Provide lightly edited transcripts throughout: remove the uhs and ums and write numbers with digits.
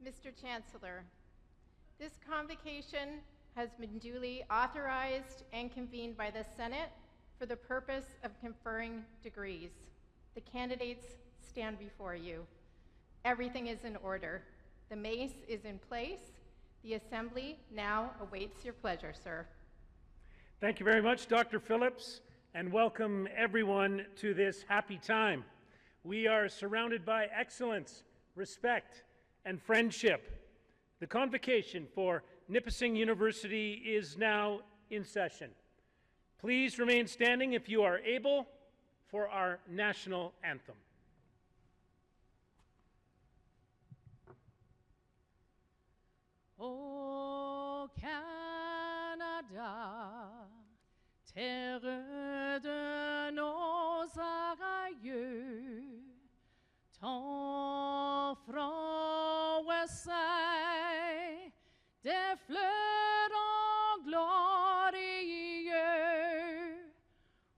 Mr. Chancellor, this convocation has been duly authorized and convened by the Senate for the purpose of conferring degrees. The candidates stand before you. Everything is in order. The mace is in place. The Assembly now awaits your pleasure, sir. Thank you very much, Dr. Phillips, and welcome everyone to this happy time. We are surrounded by excellence, respect, and friendship. The convocation for Nipissing University is now in session. Please remain standing if you are able for our national anthem. Ô Canada, terre de nos aïeux, ton front essaie des fleurs en glorieux.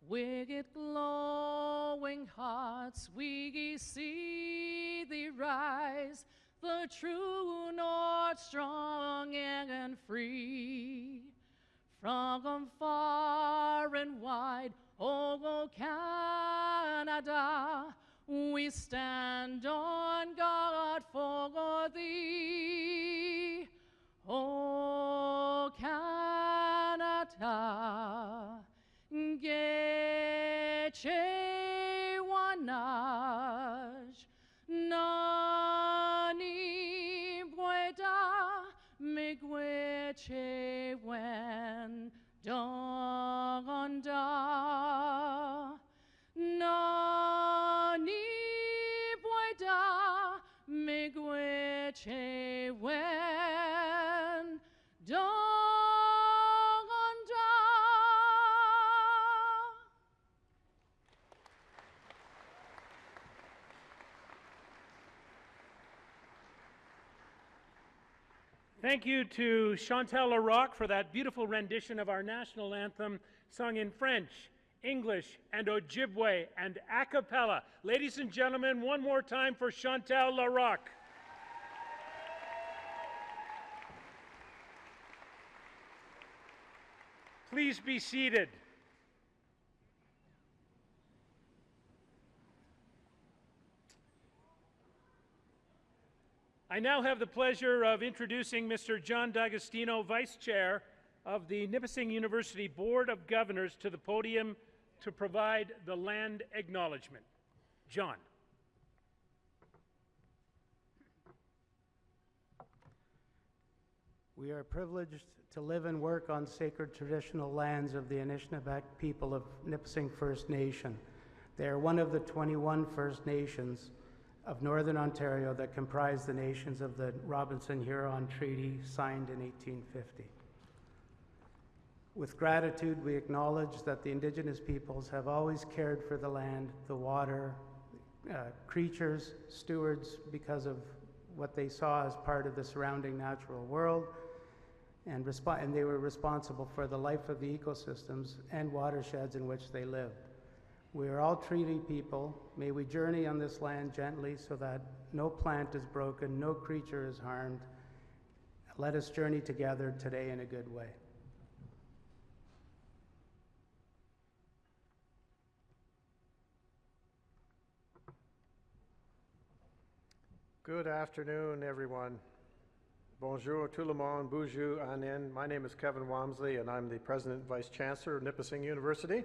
With glowing hearts we see thee rise, the true North strong and free. From far and wide, O Canada, we stand on guard for thee. O Canada, Geche wanaj, Nani bueda, Migweche wen donda. Nani bueda, Migweche wen donda. Thank you to Chantal Larocque for that beautiful rendition of our national anthem, sung in French, English, and Ojibwe, and a cappella. Ladies and gentlemen, one more time for Chantal Larocque. Please be seated. I now have the pleasure of introducing Mr. John D'Agostino, Vice Chair of the Nipissing University Board of Governors, to the podium to provide the land acknowledgement. John. We are privileged to live and work on sacred traditional lands of the Anishinaabe people of Nipissing First Nation. They are one of the 21 First Nations of Northern Ontario that comprise the nations of the Robinson-Huron Treaty signed in 1850. With gratitude, we acknowledge that the Indigenous peoples have always cared for the land, the water, creatures, stewards, because of what they saw as part of the surrounding natural world, and they were responsible for the life of the ecosystems and watersheds in which they lived. We are all treaty people. May we journey on this land gently so that no plant is broken, no creature is harmed. Let us journey together today in a good way. Good afternoon, everyone. Bonjour tout le monde, bonjour anen. My name is Kevin Walmsley, and I'm the President and Vice Chancellor of Nipissing University.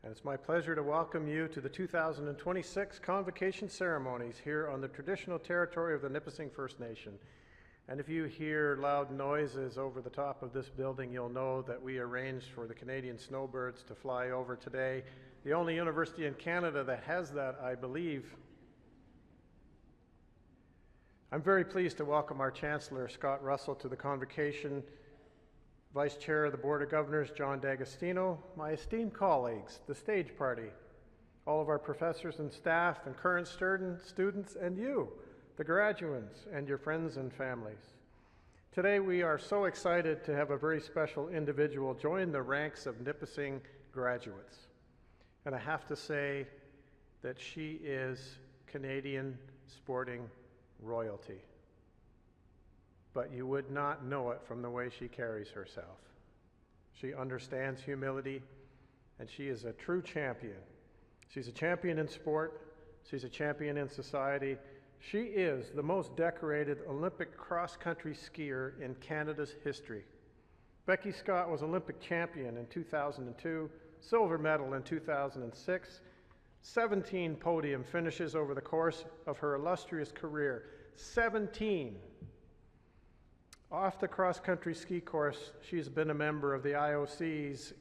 And it's my pleasure to welcome you to the 2026 Convocation ceremonies here on the traditional territory of the Nipissing First Nation. And if you hear loud noises over the top of this building, you'll know that we arranged for the Canadian snowbirds to fly over today. The only university in Canada that has that, I believe. I'm very pleased to welcome our Chancellor, Scott Russell, to the Convocation, Vice Chair of the Board of Governors, John D'Agostino, my esteemed colleagues, the stage party, all of our professors and staff and current students, and you, the graduates, and your friends and families. Today we are so excited to have a very special individual join the ranks of Nipissing graduates. And I have to say that she is Canadian sporting royalty. but you would not know it from the way she carries herself. She understands humility, and she is a true champion. She's a champion in sport. She's a champion in society. She is the most decorated Olympic cross-country skier in Canada's history. Becky Scott was Olympic champion in 2002, silver medal in 2006, 17 podium finishes over the course of her illustrious career. 17. Off the cross-country ski course, she's been a member of the IOC's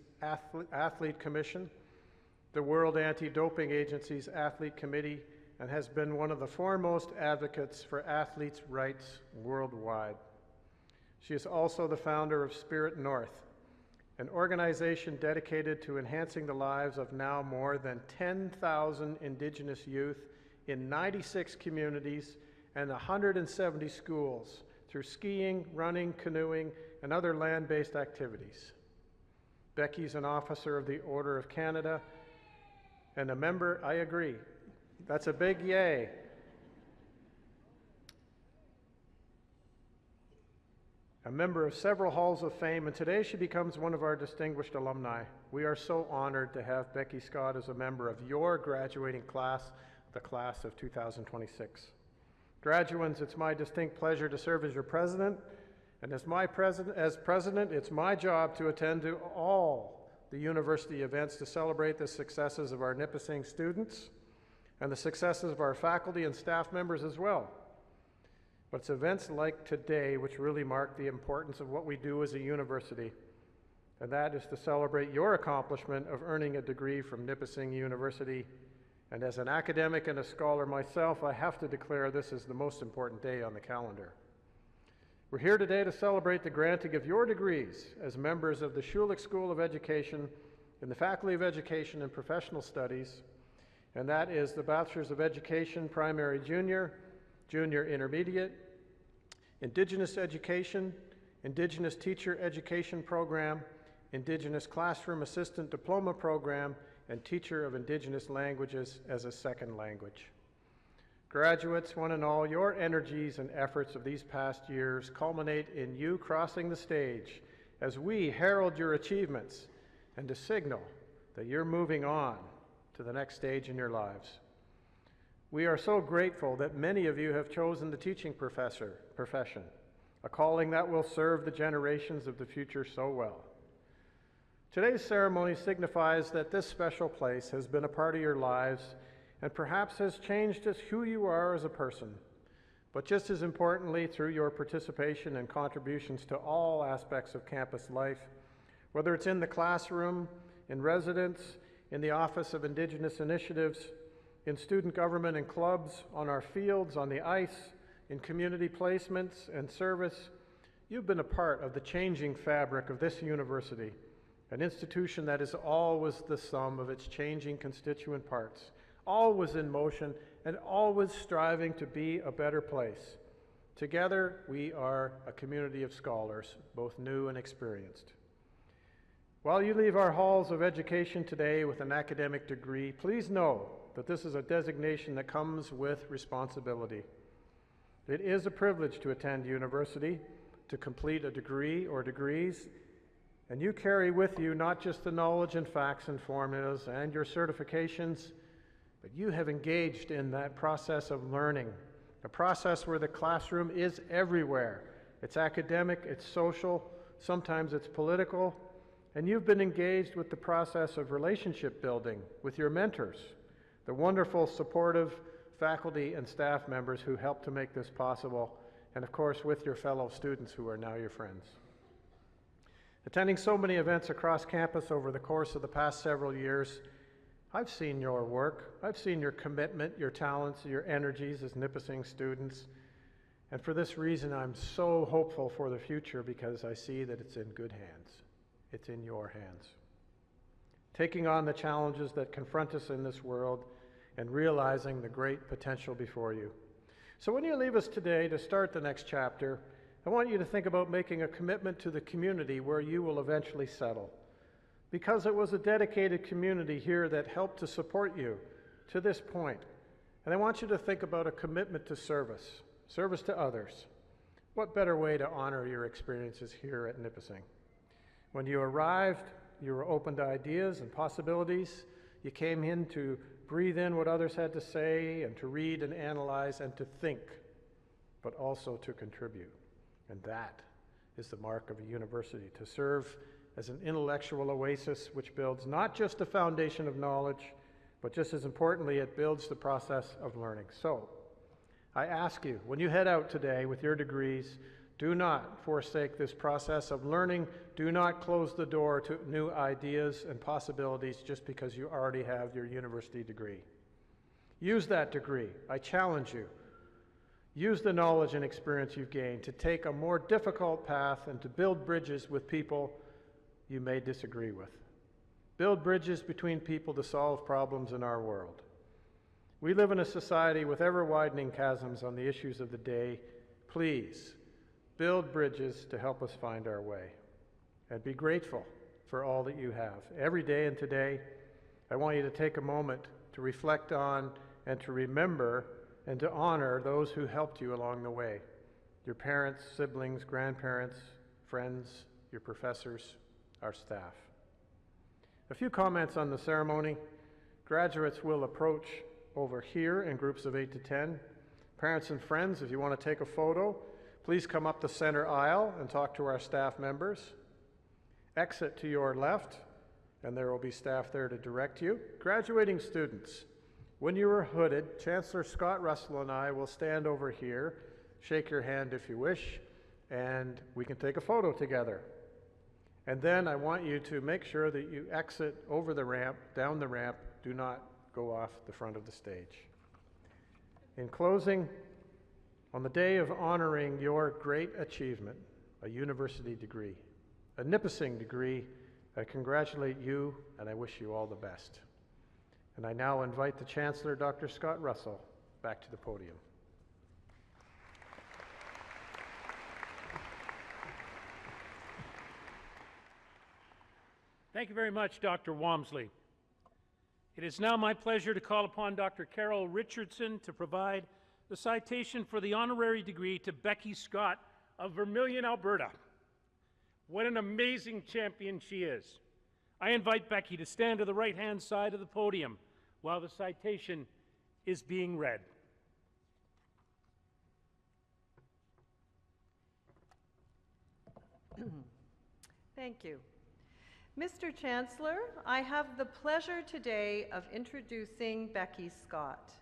Athlete Commission, the World Anti-Doping Agency's Athlete Committee, and has been one of the foremost advocates for athletes' rights worldwide. She is also the founder of Spirit North, an organization dedicated to enhancing the lives of now more than 10,000 Indigenous youth in 96 communities and 170 schools through skiing, running, canoeing, and other land-based activities. Becky's an officer of the Order of Canada and a member, I agree, that's a big yay. A member of several halls of fame, and today she becomes one of our distinguished alumni. We are so honored to have Becky Scott as a member of your graduating class, the class of 2026. Graduates, it's my distinct pleasure to serve as your president, and as president, it's my job to attend to all the university events to celebrate the successes of our Nipissing students and the successes of our faculty and staff members as well. But it's events like today which really mark the importance of what we do as a university, and that is to celebrate your accomplishment of earning a degree from Nipissing University. And as an academic and a scholar myself, I have to declare this is the most important day on the calendar. We're here today to celebrate the granting of your degrees as members of the Schulich School of Education in the Faculty of Education and Professional Studies, and that is the Bachelors of Education, Primary Junior, Junior Intermediate, Indigenous Education, Indigenous Teacher Education Program, Indigenous Classroom Assistant Diploma Program, and Teacher of Indigenous Languages as a second language. Graduates, one and all, your energies and efforts of these past years culminate in you crossing the stage as we herald your achievements and to signal that you're moving on to the next stage in your lives. We are so grateful that many of you have chosen the teaching profession, a calling that will serve the generations of the future so well. Today's ceremony signifies that this special place has been a part of your lives and perhaps has changed just who you are as a person, but just as importantly, through your participation and contributions to all aspects of campus life, whether it's in the classroom, in residence, in the Office of Indigenous Initiatives, in student government and clubs, on our fields, on the ice, in community placements and service. You've been a part of the changing fabric of this university, an institution that is always the sum of its changing constituent parts, always in motion and always striving to be a better place. Together, we are a community of scholars, both new and experienced. While you leave our halls of education today with an academic degree, please know that this is a designation that comes with responsibility. It is a privilege to attend university, to complete a degree or degrees, and you carry with you not just the knowledge and facts and formulas and your certifications, but you have engaged in that process of learning, a process where the classroom is everywhere. It's academic, it's social, sometimes it's political, and you've been engaged with the process of relationship building with your mentors, the wonderful, supportive faculty and staff members who helped to make this possible, and of course with your fellow students who are now your friends. Attending so many events across campus over the course of the past several years, I've seen your work, I've seen your commitment, your talents, your energies as Nipissing students, and for this reason I'm so hopeful for the future because I see that it's in good hands. It's in your hands. Taking on the challenges that confront us in this world and realizing the great potential before you. So when you leave us today to start the next chapter, I want you to think about making a commitment to the community where you will eventually settle. Because it was a dedicated community here that helped to support you to this point. And I want you to think about a commitment to service to others. what better way to honor your experiences here at Nipissing? When you arrived, you were open to ideas and possibilities. You came in to breathe in what others had to say and to read and analyze and to think, but also to contribute. And that is the mark of a university, to serve as an intellectual oasis which builds not just a foundation of knowledge, but just as importantly, it builds the process of learning. So, I ask you, when you head out today with your degrees, do not forsake this process of learning. Do not close the door to new ideas and possibilities just because you already have your university degree. Use that degree. I challenge you. Use the knowledge and experience you've gained to take a more difficult path and to build bridges with people you may disagree with. Build bridges between people to solve problems in our world. We live in a society with ever-widening chasms on the issues of the day. Please, build bridges to help us find our way. And be grateful for all that you have. Every day and today, I want you to take a moment to reflect on and to remember and to honor those who helped you along the way. Your parents, siblings, grandparents, friends, your professors, our staff. A few comments on the ceremony. Graduates will approach over here in groups of 8 to 10. Parents and friends, if you want to take a photo, please come up the center aisle and talk to our staff members. Exit to your left, and there will be staff there to direct you. Graduating students, when you are hooded, Chancellor Scott Russell and I will stand over here, shake your hand if you wish, and we can take a photo together. And then I want you to make sure that you exit over the ramp, down the ramp, do not go off the front of the stage. In closing, on the day of honoring your great achievement, a university degree, a Nipissing degree, I congratulate you and I wish you all the best. And I now invite the Chancellor, Dr. Scott Russell, back to the podium. Thank you very much, Dr. Walmsley. It is now my pleasure to call upon Dr. Carol Richardson to provide the citation for the honorary degree to Becky Scott of Vermilion, Alberta. What an amazing champion she is. I invite Becky to stand to the right-hand side of the podium while the citation is being read. Thank you. Mr. Chancellor, I have the pleasure today of introducing Becky Scott.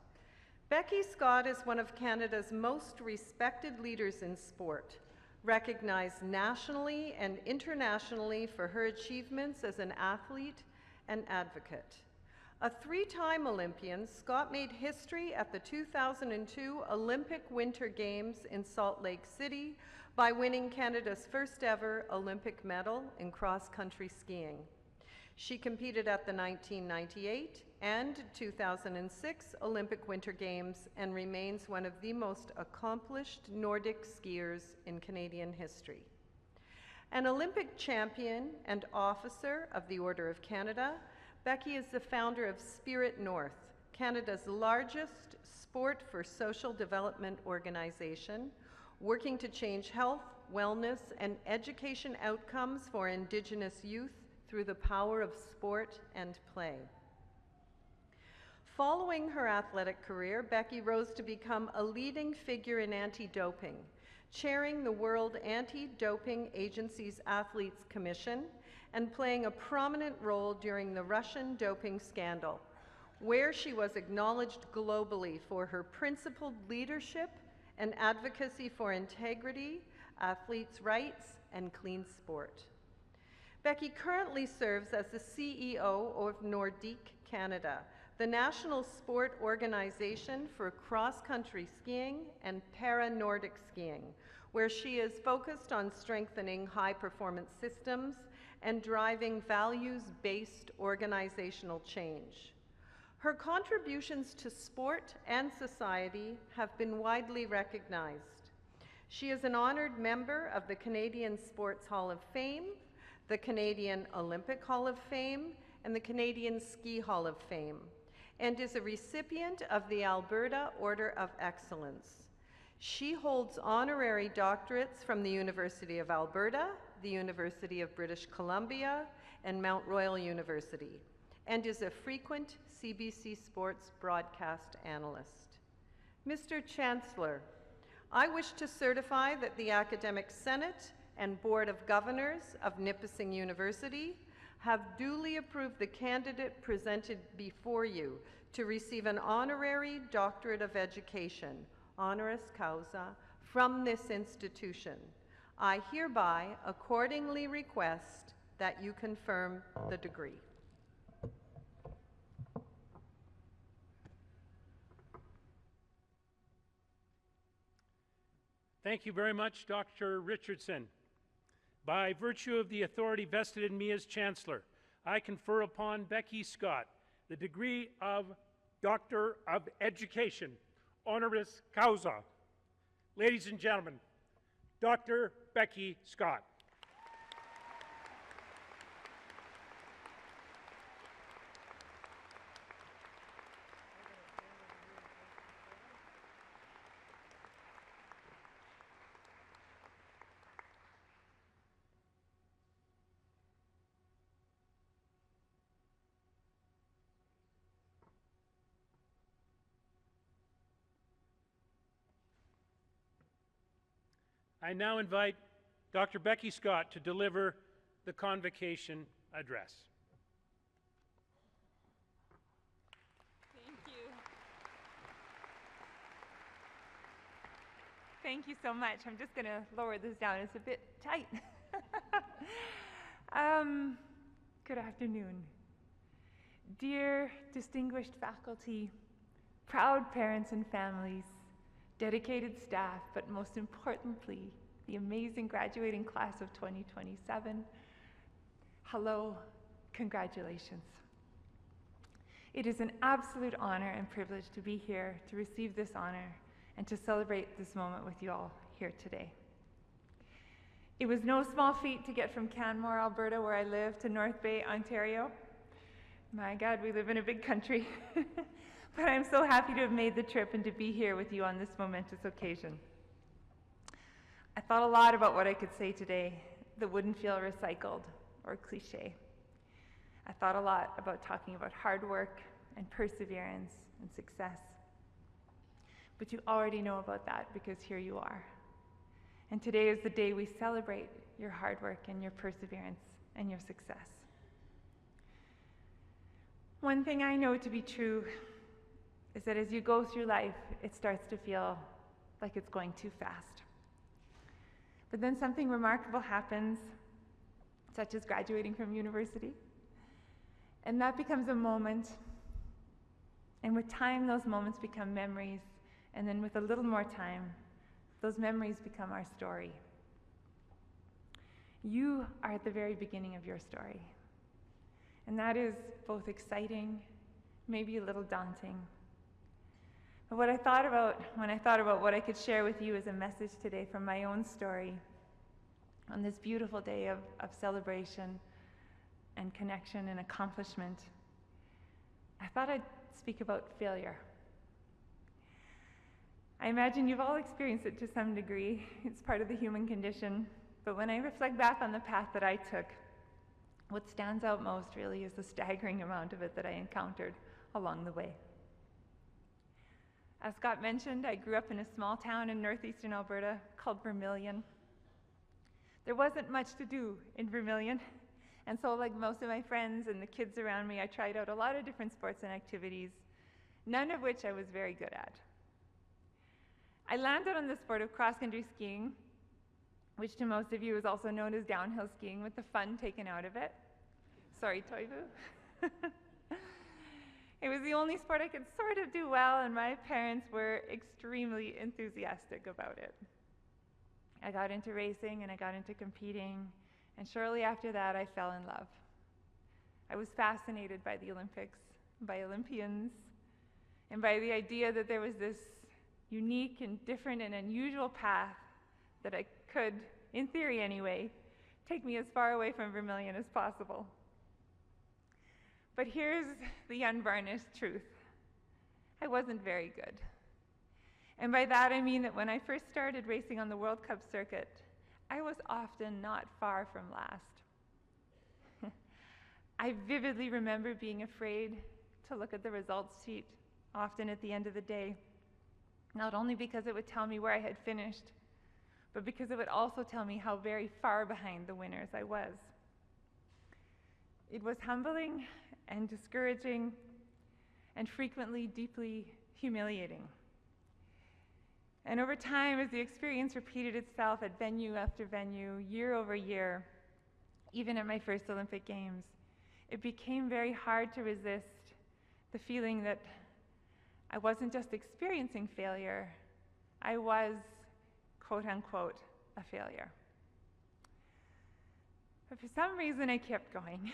Becky Scott is one of Canada's most respected leaders in sport, recognized nationally and internationally for her achievements as an athlete and advocate. A three-time Olympian, Scott made history at the 2002 Olympic Winter Games in Salt Lake City by winning Canada's first ever Olympic medal in cross-country skiing. She competed at the 1998 and 2006 Olympic Winter Games and remains one of the most accomplished Nordic skiers in Canadian history. An Olympic champion and officer of the Order of Canada, Becky is the founder of Spirit North, Canada's largest sport for social development organization, working to change health, wellness, and education outcomes for Indigenous youth through the power of sport and play. Following her athletic career, Becky rose to become a leading figure in anti-doping, chairing the World Anti-Doping Agency's Athletes Commission and playing a prominent role during the Russian doping scandal, where she was acknowledged globally for her principled leadership and advocacy for integrity, athletes' rights, and clean sport. Becky currently serves as the CEO of Nordique Canada, the national sport organization for cross-country skiing and para-Nordic skiing, where she is focused on strengthening high-performance systems and driving values-based organizational change. Her contributions to sport and society have been widely recognized. She is an honored member of the Canadian Sports Hall of Fame, the Canadian Olympic Hall of Fame, and the Canadian Ski Hall of Fame, and is a recipient of the Alberta Order of Excellence. She holds honorary doctorates from the University of Alberta, the University of British Columbia, and Mount Royal University, and is a frequent CBC Sports broadcast analyst. Mr. Chancellor, I wish to certify that the Academic Senate and Board of Governors of Nipissing University have duly approved the candidate presented before you to receive an honorary Doctorate of Education, honoris causa, from this institution. I hereby accordingly request that you confirm the degree. Thank you very much, Dr. Richardson. By virtue of the authority vested in me as Chancellor, I confer upon Becky Scott the degree of Doctor of Education, honoris causa. Ladies and gentlemen, Dr. Becky Scott. I now invite Dr. Becky Scott to deliver the Convocation address. Thank you. Thank you so much. I'm just going to lower this down. It's a bit tight. Good afternoon. Dear distinguished faculty, proud parents and families, dedicated staff, but most importantly, the amazing graduating class of 2027. Hello, congratulations. It is an absolute honor and privilege to be here to receive this honor and to celebrate this moment with you all here today. It was no small feat to get from Canmore, Alberta, where I live, to North Bay, Ontario. My God, we live in a big country. But I'm so happy to have made the trip and to be here with you on this momentous occasion. I thought a lot about what I could say today that wouldn't feel recycled or cliche. I thought a lot about talking about hard work and perseverance and success. But you already know about that because here you are. And today is the day we celebrate your hard work and your perseverance and your success. One thing I know to be true is that as you go through life, it starts to feel like it's going too fast. But then something remarkable happens, such as graduating from university, and that becomes a moment, and with time, those moments become memories, and then with a little more time, those memories become our story. You are at the very beginning of your story, and that is both exciting, maybe a little daunting. But what I thought about when I thought about what I could share with you as a message today from my own story on this beautiful day of celebration and connection and accomplishment, I thought I'd speak about failure. I imagine you've all experienced it to some degree. It's part of the human condition. But when I reflect back on the path that I took, what stands out most really is the staggering amount of it that I encountered along the way. As Scott mentioned, I grew up in a small town in northeastern Alberta called Vermilion. There wasn't much to do in Vermilion, and so like most of my friends and the kids around me, I tried out a lot of different sports and activities, none of which I was very good at. I landed on the sport of cross-country skiing, which to most of you is also known as downhill skiing, with the fun taken out of it. Sorry, Toivu. It was the only sport I could sort of do well, and my parents were extremely enthusiastic about it. I got into racing and I got into competing, and shortly after that I fell in love. I was fascinated by the Olympics, by Olympians, and by the idea that there was this unique and different and unusual path that I could, in theory anyway, take me as far away from Vermilion as possible. But here's the unvarnished truth. I wasn't very good. And by that I mean that when I first started racing on the World Cup circuit, I was often not far from last. I vividly remember being afraid to look at the results sheet, often at the end of the day, not only because it would tell me where I had finished, but because it would also tell me how very far behind the winners I was. It was humbling and discouraging and frequently deeply humiliating. And over time, as the experience repeated itself at venue after venue, year over year, even at my first Olympic Games, it became very hard to resist the feeling that I wasn't just experiencing failure, I was, quote unquote, a failure. But for some reason, I kept going.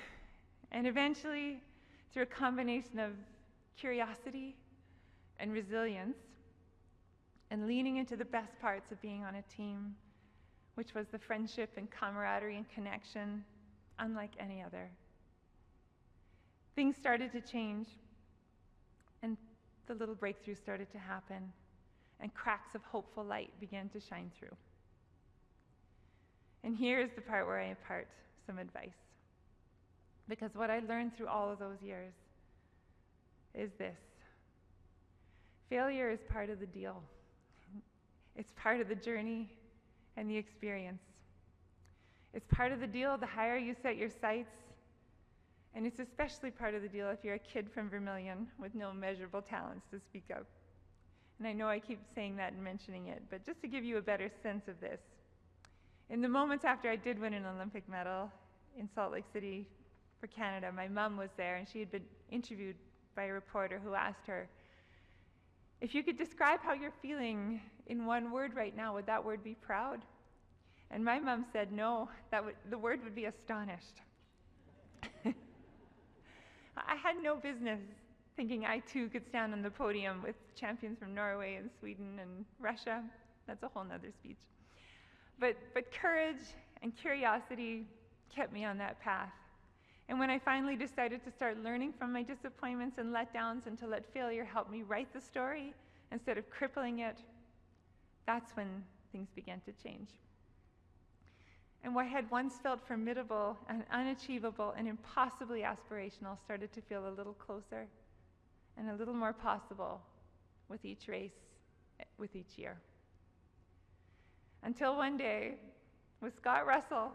And eventually, through a combination of curiosity and resilience, and leaning into the best parts of being on a team, which was the friendship and camaraderie and connection unlike any other, things started to change, and the little breakthroughs started to happen, and cracks of hopeful light began to shine through. And here's the part where I impart some advice. Because what I learned through all of those years is this: failure is part of the deal. It's part of the journey and the experience. It's part of the deal the higher you set your sights, and it's especially part of the deal if you're a kid from Vermilion with no measurable talents to speak of. And I know I keep saying that and mentioning it, but just to give you a better sense of this, in the moments after I did win an Olympic medal in Salt Lake City for Canada, my mom was there, and she had been interviewed by a reporter who asked her, if you could describe how you're feeling in one word right now, would that word be proud? And my mom said, no, the word would be astonished. I had no business thinking I too could stand on the podium with champions from Norway and Sweden and Russia. That's a whole nother speech. But courage and curiosity kept me on that path. And when I finally decided to start learning from my disappointments and letdowns and to let failure help me write the story instead of crippling it, that's when things began to change. And what had once felt formidable and unachievable and impossibly aspirational started to feel a little closer and a little more possible with each race, with each year. Until one day, with Scott Russell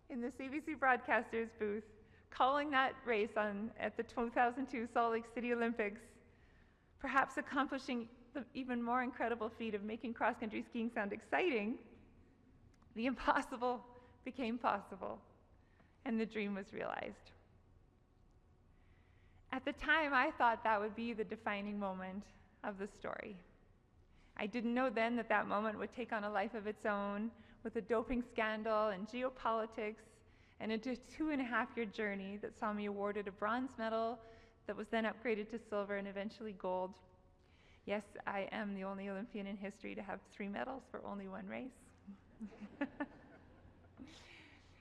in the CBC Broadcasters booth, calling that race at the 2002 Salt Lake City Olympics, perhaps accomplishing the even more incredible feat of making cross-country skiing sound exciting, the impossible became possible, and the dream was realized. At the time, I thought that would be the defining moment of the story. I didn't know then that that moment would take on a life of its own, with a doping scandal and geopolitics, and a 2.5-year journey that saw me awarded a bronze medal that was then upgraded to silver and eventually gold. Yes, I am the only Olympian in history to have 3 medals for only one race.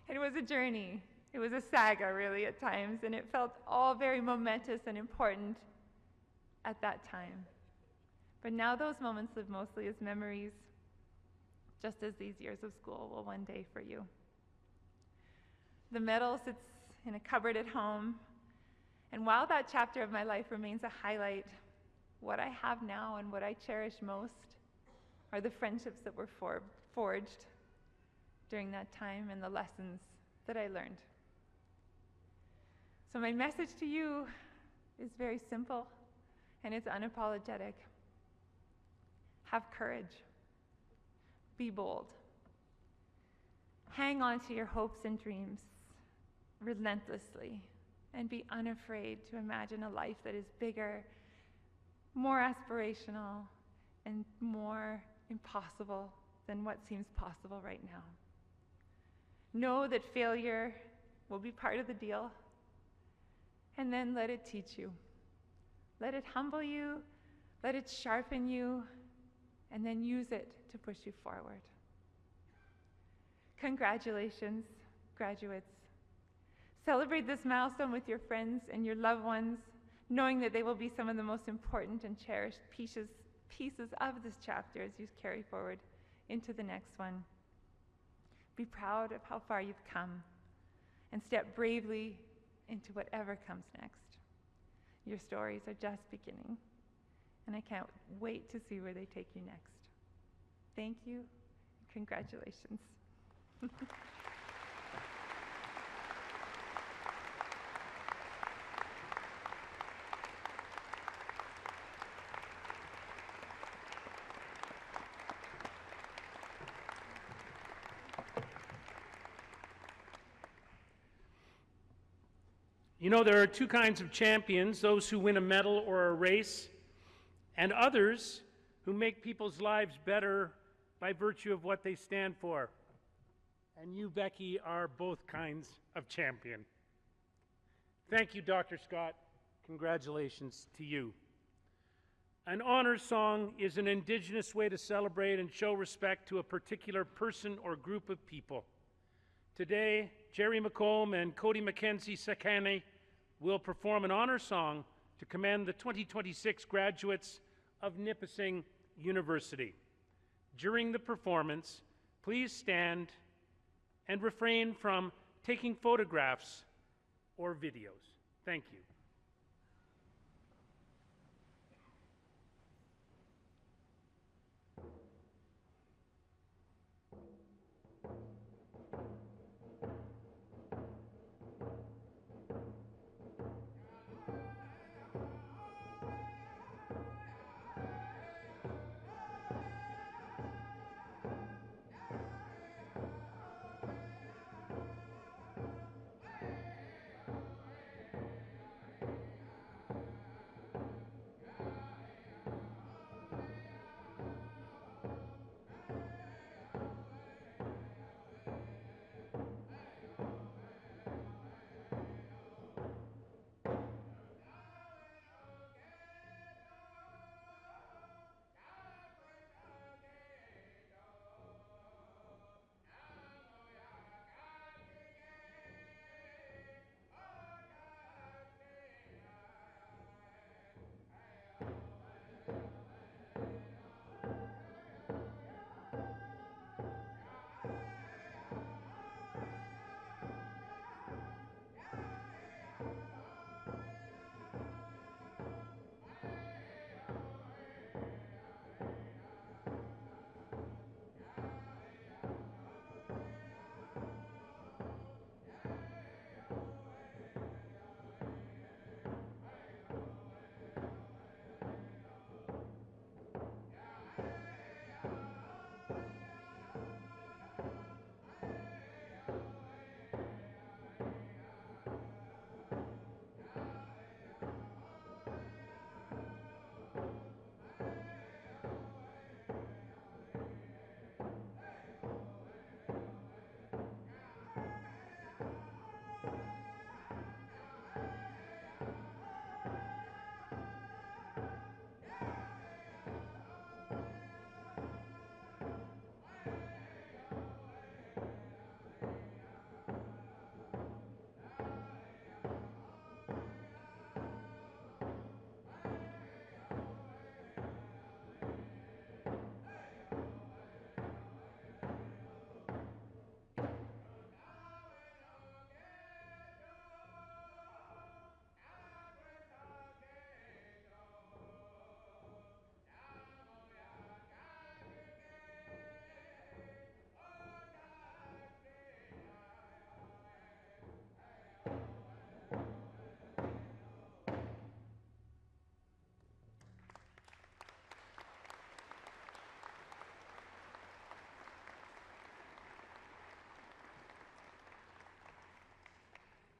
It was a journey. It was a saga, really, at times, and it felt all very momentous and important at that time. But now those moments live mostly as memories, just as these years of school will one day for you. The medal sits in a cupboard at home, and while that chapter of my life remains a highlight, what I have now and what I cherish most are the friendships that were forged during that time and the lessons that I learned. So my message to you is very simple, and it's unapologetic. Have courage. Be bold. Hang on to your hopes and dreams relentlessly, and be unafraid to imagine a life that is bigger, more aspirational, and more impossible than what seems possible right now. Know that failure will be part of the deal, and then let it teach you. Let it humble you, let it sharpen you, and then use it to push you forward. Congratulations, graduates. Celebrate this milestone with your friends and your loved ones, knowing that they will be some of the most important and cherished pieces of this chapter as you carry forward into the next one. Be proud of how far you've come and step bravely into whatever comes next. Your stories are just beginning, and I can't wait to see where they take you next. Thank you. Congratulations. You know, there are two kinds of champions, those who win a medal or a race, and others who make people's lives better by virtue of what they stand for. And you, Becky, are both kinds of champion. Thank you, Dr. Scott. Congratulations to you. An honor song is an Indigenous way to celebrate and show respect to a particular person or group of people. Today, Jerry McComb and Cody Mackenzie Sekane will perform an honor song to commend the 2026 graduates of Nipissing University. During the performance, please stand and refrain from taking photographs or videos. Thank you.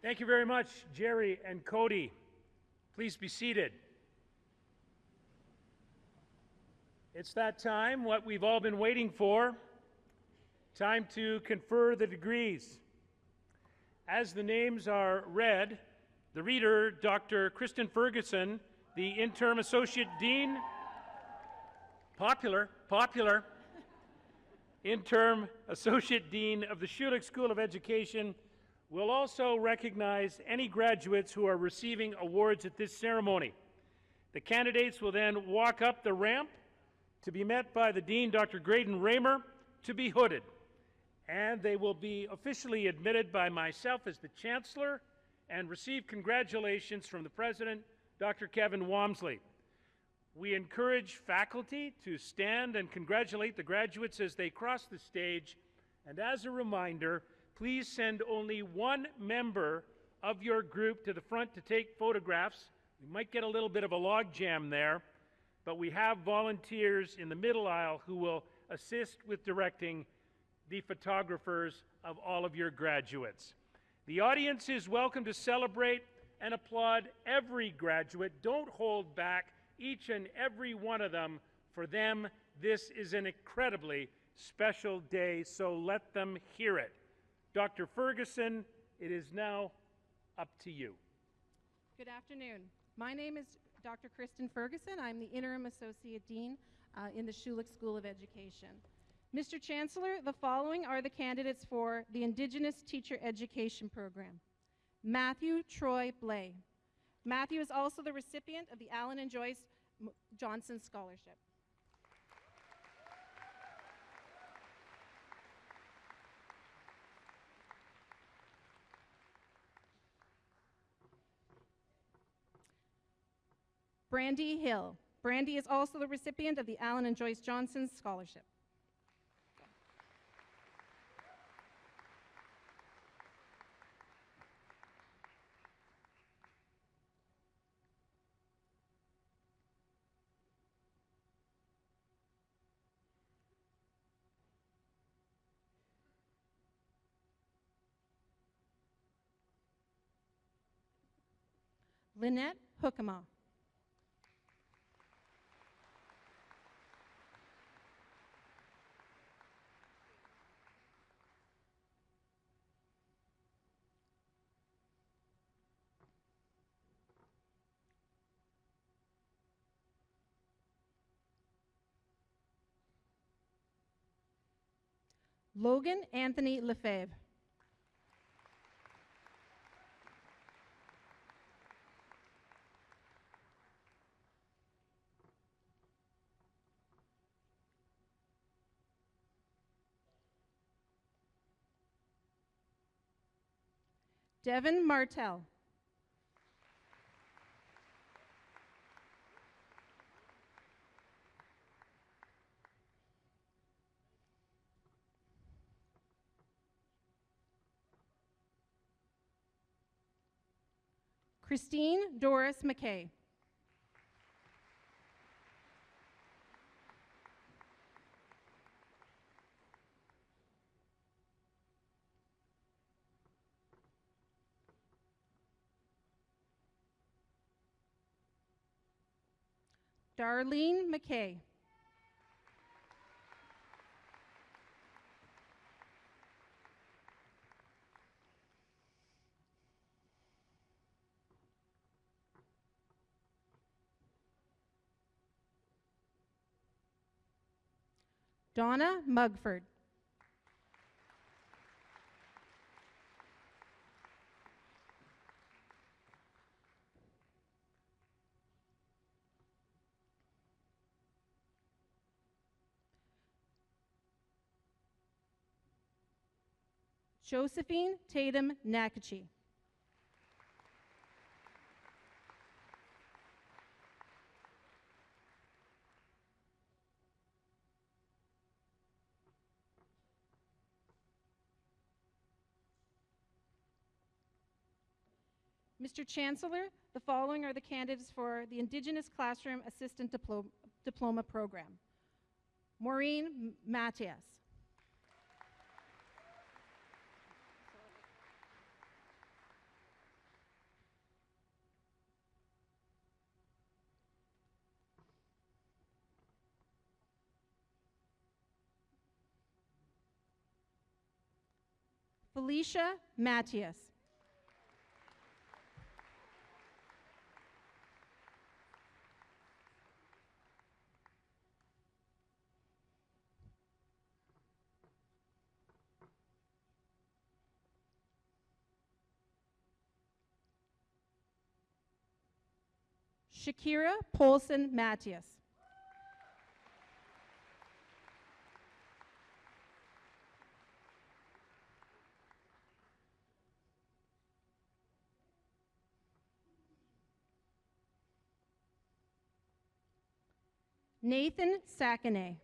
Thank you very much, Jerry and Cody. Please be seated. It's that time, what we've all been waiting for, time to confer the degrees. As the names are read, the reader, Dr. Kristen Ferguson, the Interim Associate Dean, popular, Interim Associate Dean of the Schulich School of Education, will also recognize any graduates who are receiving awards at this ceremony. The candidates will then walk up the ramp to be met by the Dean, Dr. Graydon Raymer, to be hooded. And they will be officially admitted by myself as the Chancellor and receive congratulations from the President, Dr. Kevin Walmsley. We encourage faculty to stand and congratulate the graduates as they cross the stage. And as a reminder, please send only one member of your group to the front to take photographs. We might get a little bit of a log jam there, but we have volunteers in the middle aisle who will assist with directing the photographers of all of your graduates. The audience is welcome to celebrate and applaud every graduate. Don't hold back each and every one of them. For them, this is an incredibly special day, so let them hear it. Dr. Ferguson, it is now up to you. Good afternoon. My name is Dr. Kristen Ferguson. I'm the Interim Associate Dean in the Schulich School of Education. Mr. Chancellor, the following are the candidates for the Indigenous Teacher Education Program. Matthew Troy Blay. Matthew is also the recipient of the Allen and Joyce Johnson Scholarship. Brandy Hill. Brandy is also the recipient of the Allen and Joyce Johnson Scholarship. Lynette Hookema. Logan Anthony Lefebvre. Devin Martell. Christine Doris McKay. Darlene McKay. Donna Mugford. Josephine Tatum Nakachi. Mr. Chancellor, the following are the candidates for the Indigenous Classroom Assistant Diploma Program. Maureen Matias. Felicia Matias. Shakira Polson Matias. Nathan Sakanay.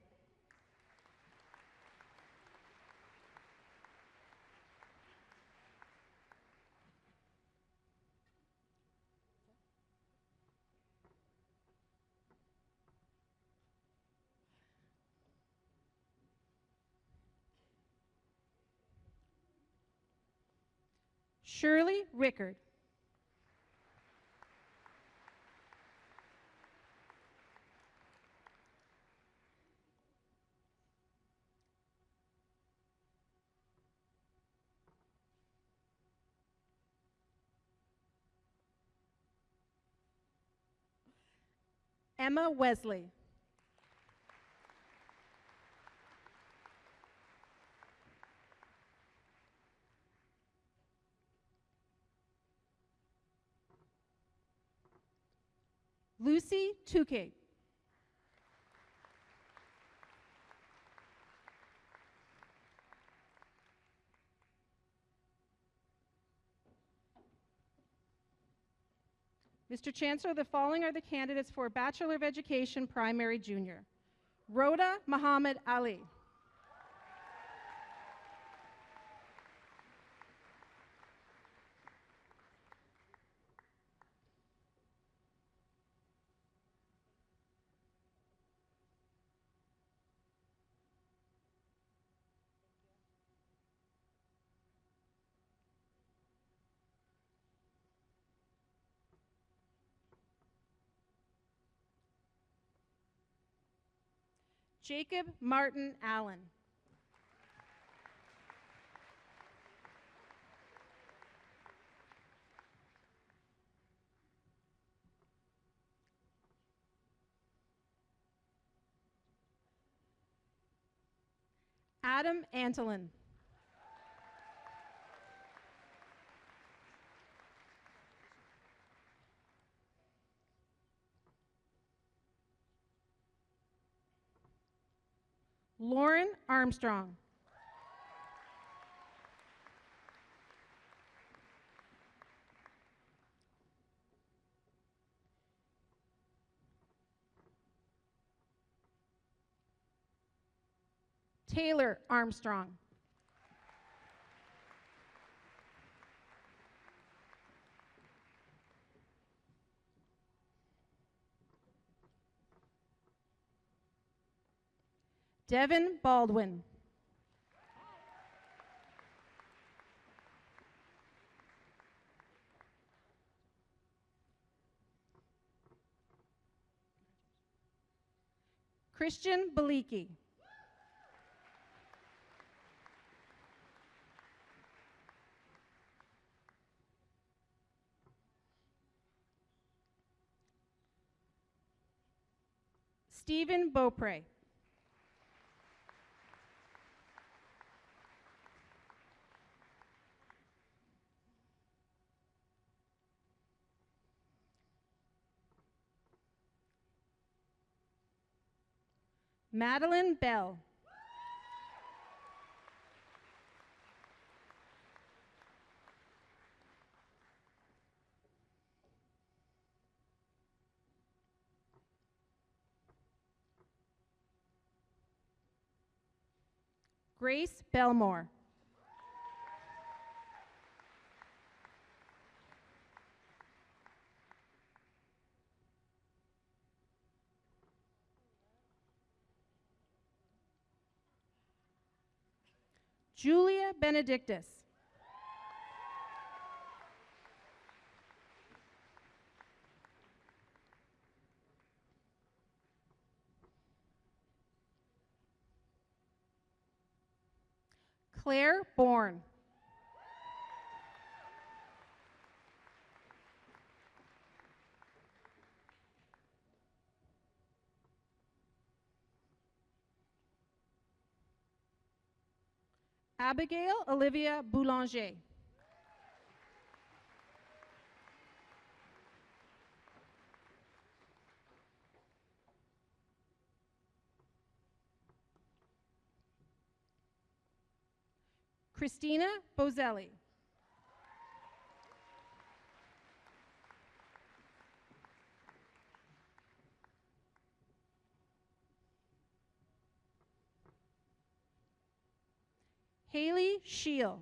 Shirley Rickard. Emma Wesley. Lucy Tukey. Mr. Chancellor, the following are the candidates for Bachelor of Education, Primary Junior. Rhoda Muhammad Ali. Jacob Martin Allen. Adam Antolin. Lauren Armstrong. Taylor Armstrong. Devin Baldwin. Christian Beliki. Stephen Beaupre. Madeline Bell. Grace Belmore. Julia Benedictus. Claire Bourne. Abigail Olivia Boulanger. Christina Bozelli. Haley Scheel.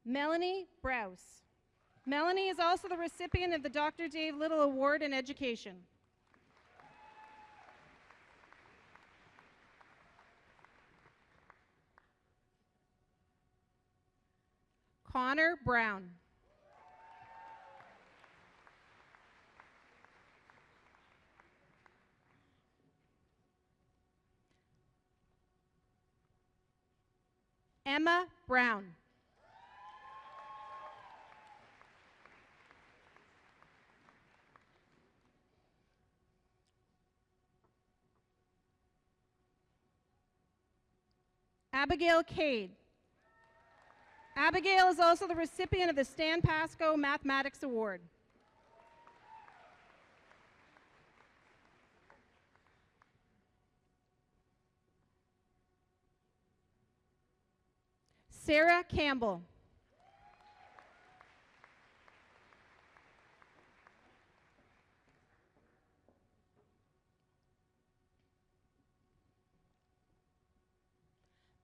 Melanie Brous. Melanie is also the recipient of the Dr. Dave Little Award in Education. Connor Brown. Emma Brown. Abigail Cade. Abigail is also the recipient of the Stan Pascoe Mathematics Award. Sarah Campbell.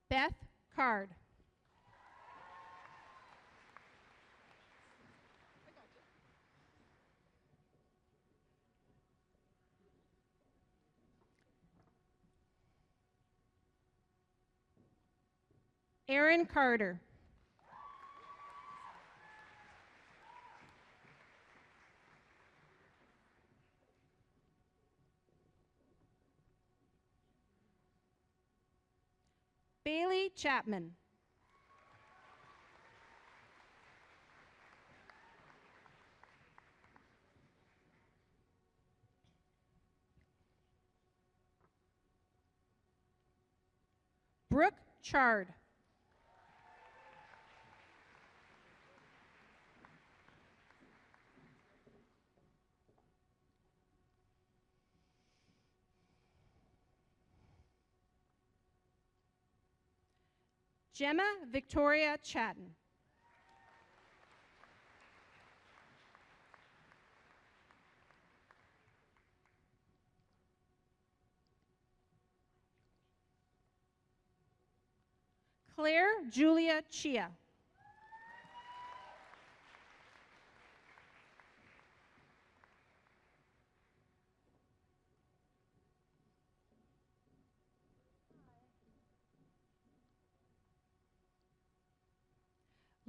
Beth Card. Aaron Carter. Bailey Chapman. Brooke Chard. Gemma Victoria Chatton. Claire Julia Chia.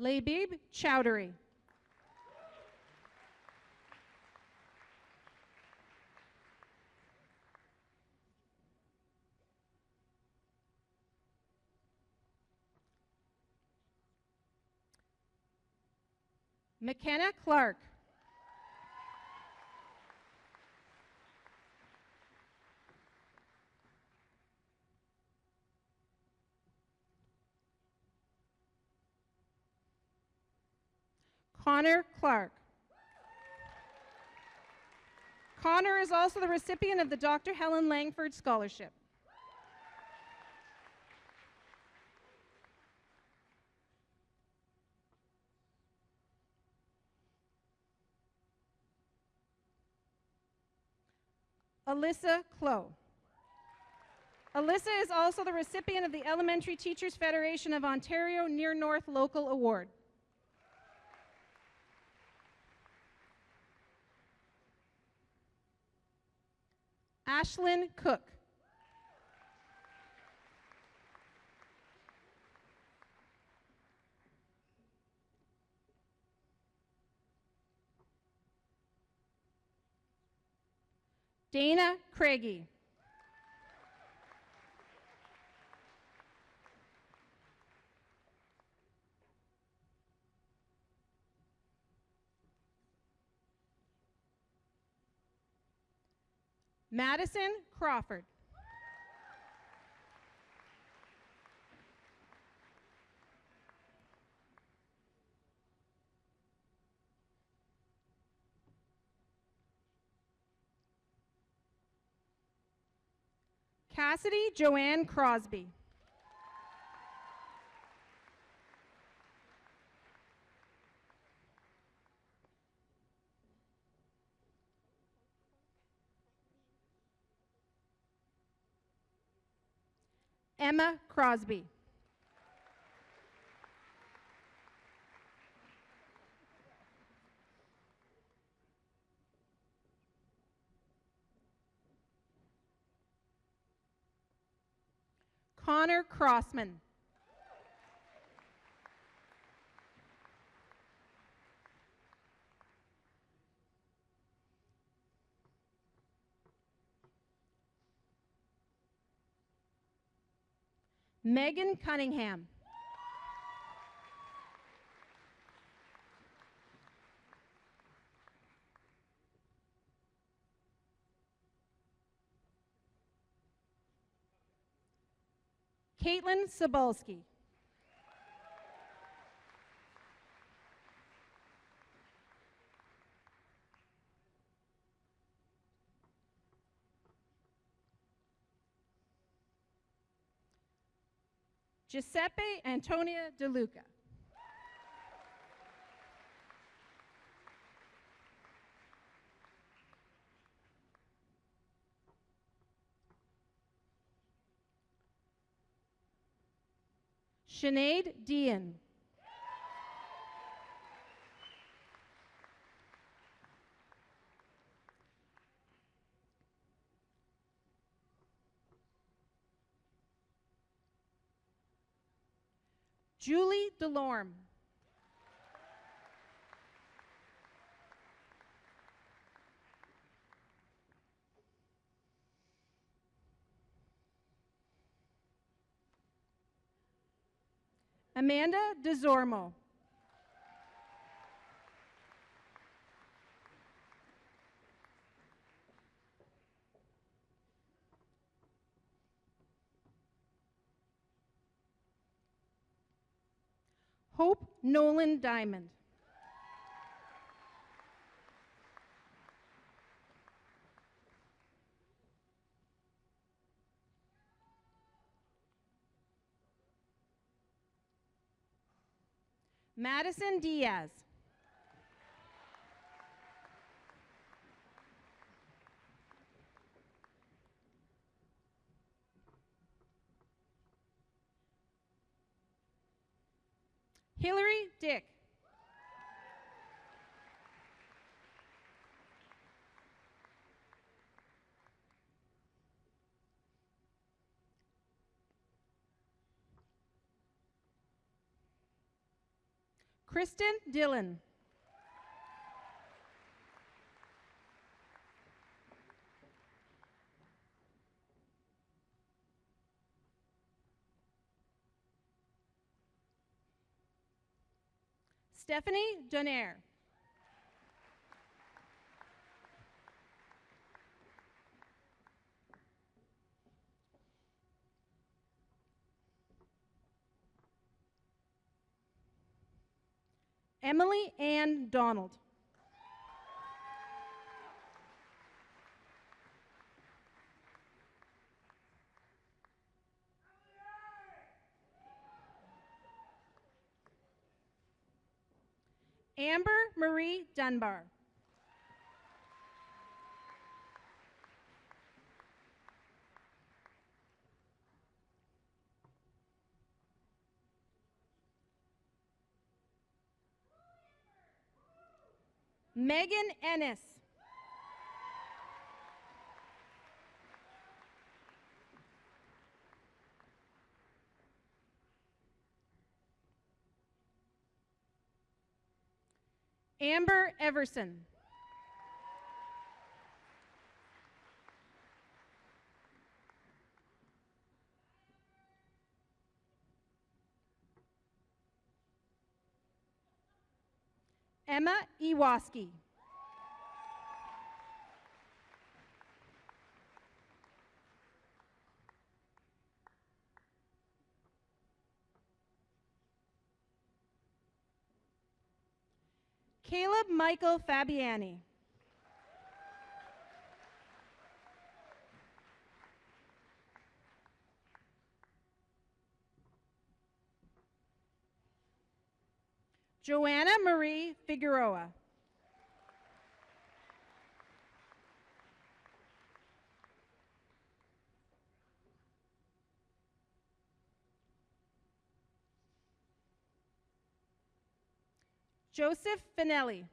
Labib Chowdhury. McKenna Clark. Connor Clark. Connor is also the recipient of the Dr. Helen Langford Scholarship. Alyssa Clow. Alyssa is also the recipient of the Elementary Teachers Federation of Ontario Near North Local Award. Ashlyn Cook. Dana Craigie. Madison Crawford. Cassidy Joanne Crosby. Emma Crosby. Connor Crossman. Megan Cunningham. Caitlin Cebulski. Giuseppe Antonia De Luca. Sinead Dean. Julie Delorme. Amanda DeZormo. Hope Nolan Diamond. Madison Diaz. Hillary Dick. Kristen Dillon. Stephanie Donaire. Emily Ann Donald. Amber Marie Dunbar. Megan Ennis. Amber Everson. Emma Iwaski. Caleb Michael Fabiani. Joanna Marie Figueroa. Joseph Finelli.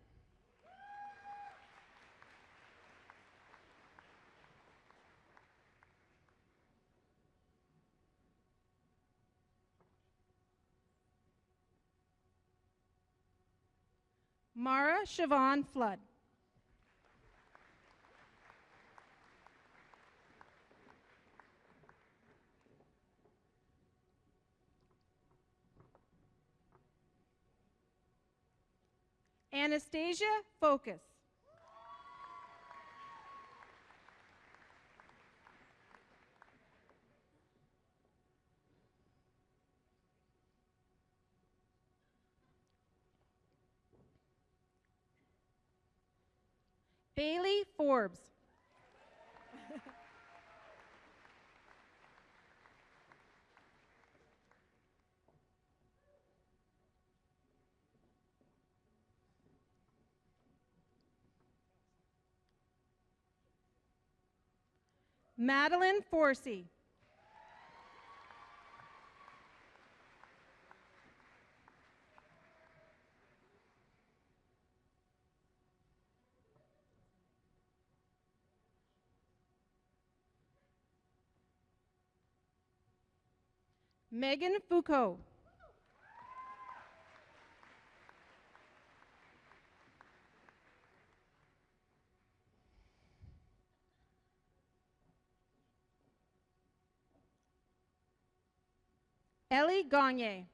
Mara Siobhan Flood. Anastasia Focus. Bailey Forbes. Madeline Forsey. Megan Foucault. Ellie Gagne.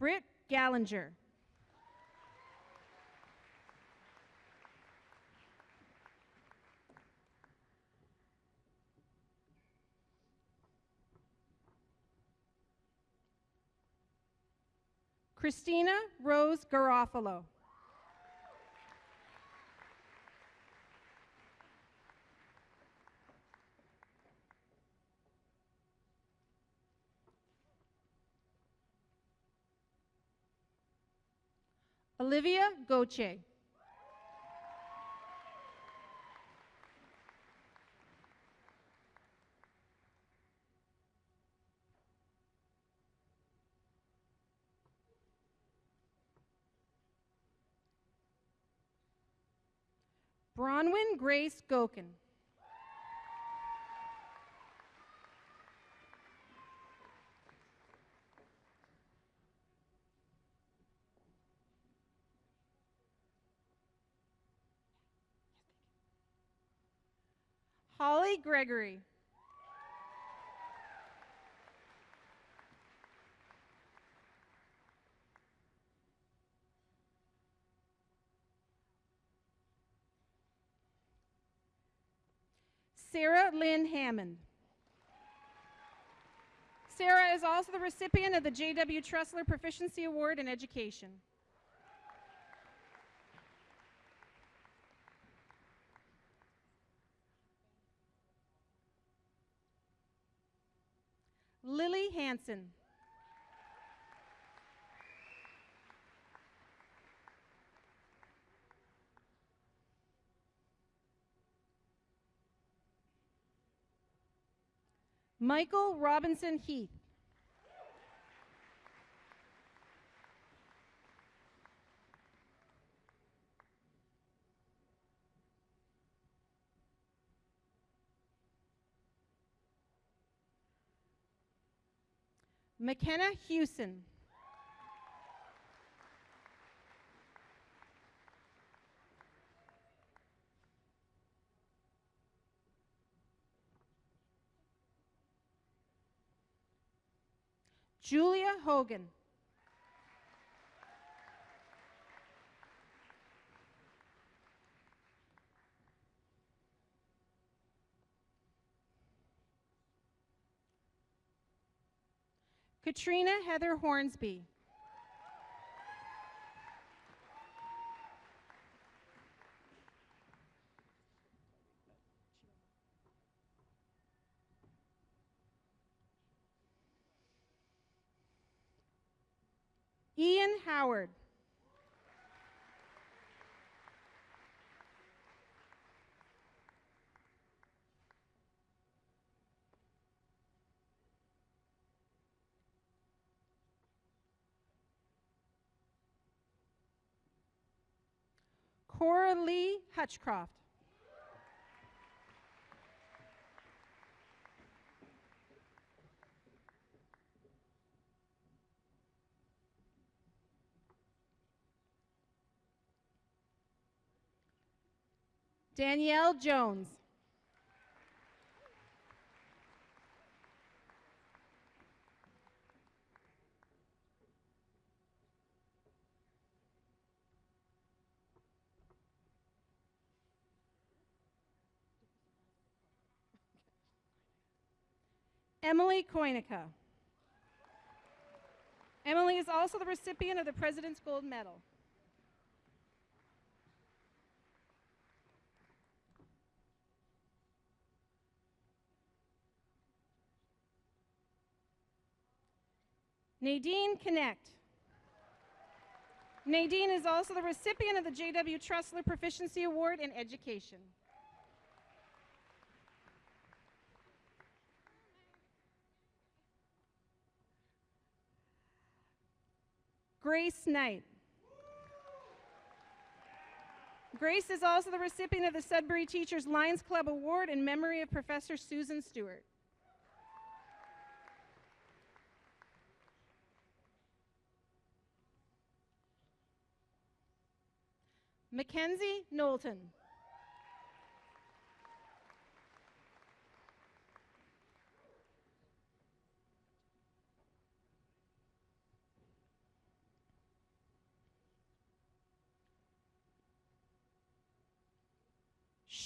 Britt Gallinger. Christina Rose Garofalo. Olivia Goche. Bronwyn Grace Gokin. Holly Gregory. Sarah Lynn Hammond. Sarah is also the recipient of the J.W. Tressler Proficiency Award in Education. Lily Hansen. Michael Robinson Heath. McKenna Hewson. Julia Hogan. Katrina Heather Hornsby. Ian Howard. Coralie Hutchcroft. Danielle Jones. Emily Koinica. Emily is also the recipient of the President's Gold Medal. Nadine Connect. Nadine is also the recipient of the J.W. Trussler Proficiency Award in Education. Grace Knight. Grace is also the recipient of the Sudbury Teachers Lions Club Award in memory of Professor Susan Stewart. Mackenzie Knowlton.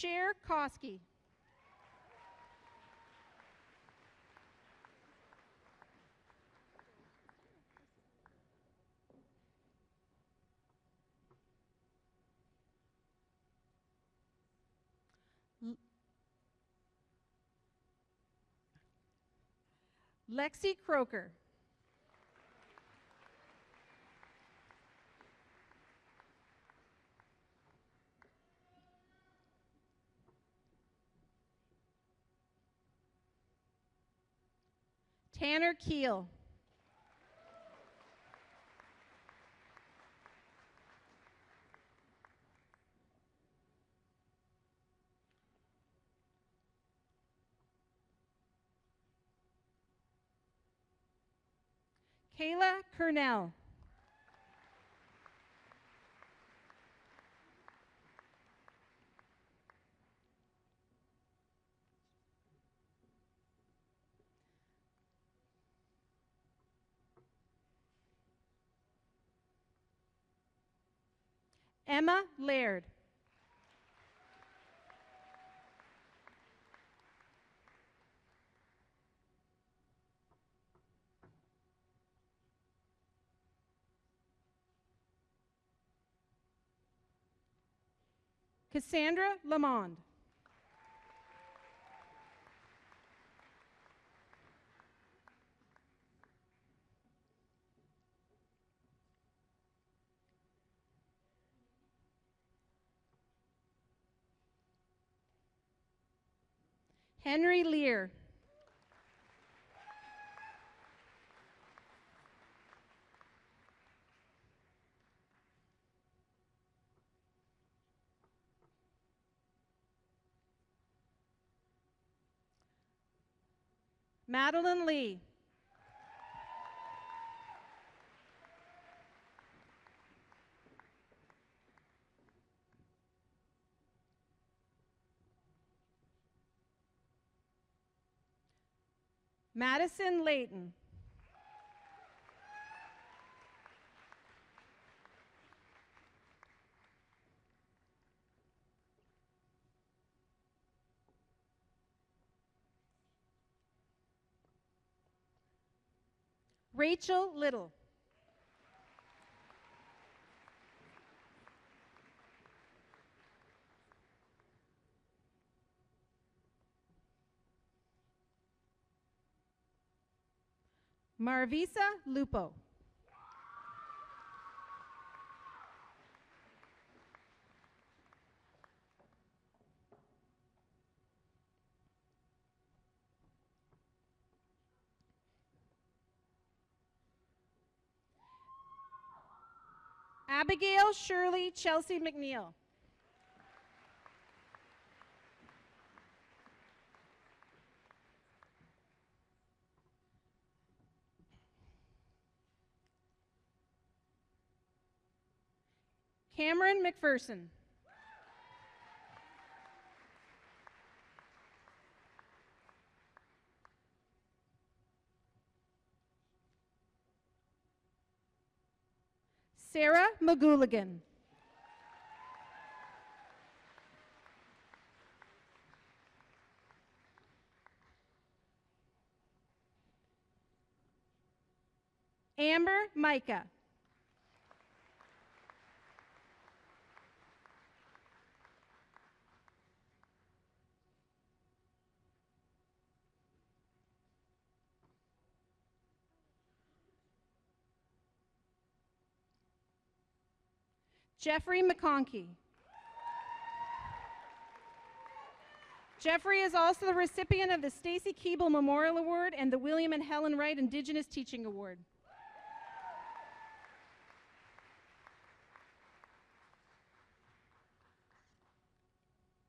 Cher Koski. Lexi Croker. Tanner Keel. Kayla Kernell. Emma Laird. Cassandra Lamond. Henry Lear. Madeline Lee. Madison Layton. Rachel Little. Marvisa Lupo. Abigail Shirley Chelsea McNeil. Cameron McPherson. Sarah McGooligan. Amber Micah. Jeffrey McConkey. Jeffrey is also the recipient of the Stacy Keeble Memorial Award and the William and Helen Wright Indigenous Teaching Award.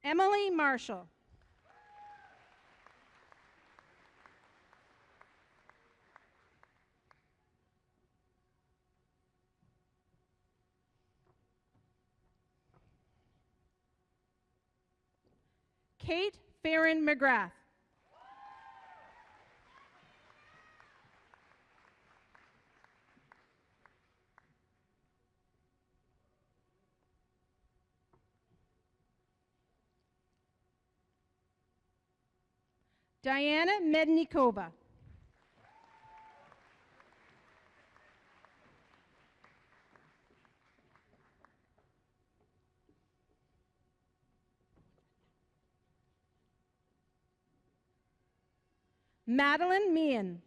Emily Marshall. Kate Farron McGrath. Diana Mednikova. Madeline Meehan.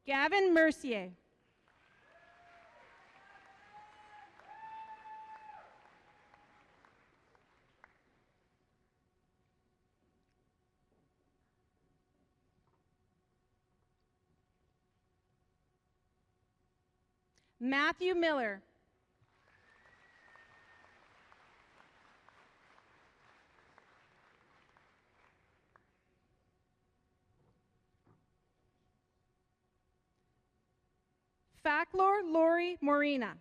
Gavin Mercier. Matthew Miller. Faclor Lori Morena.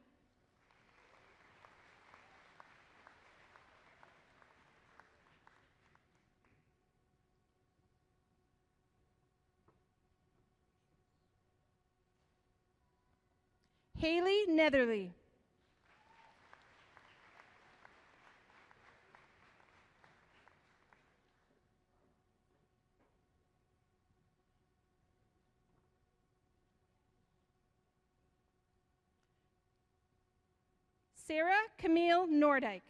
Haley Netherly. Sarah Camille Nordyke.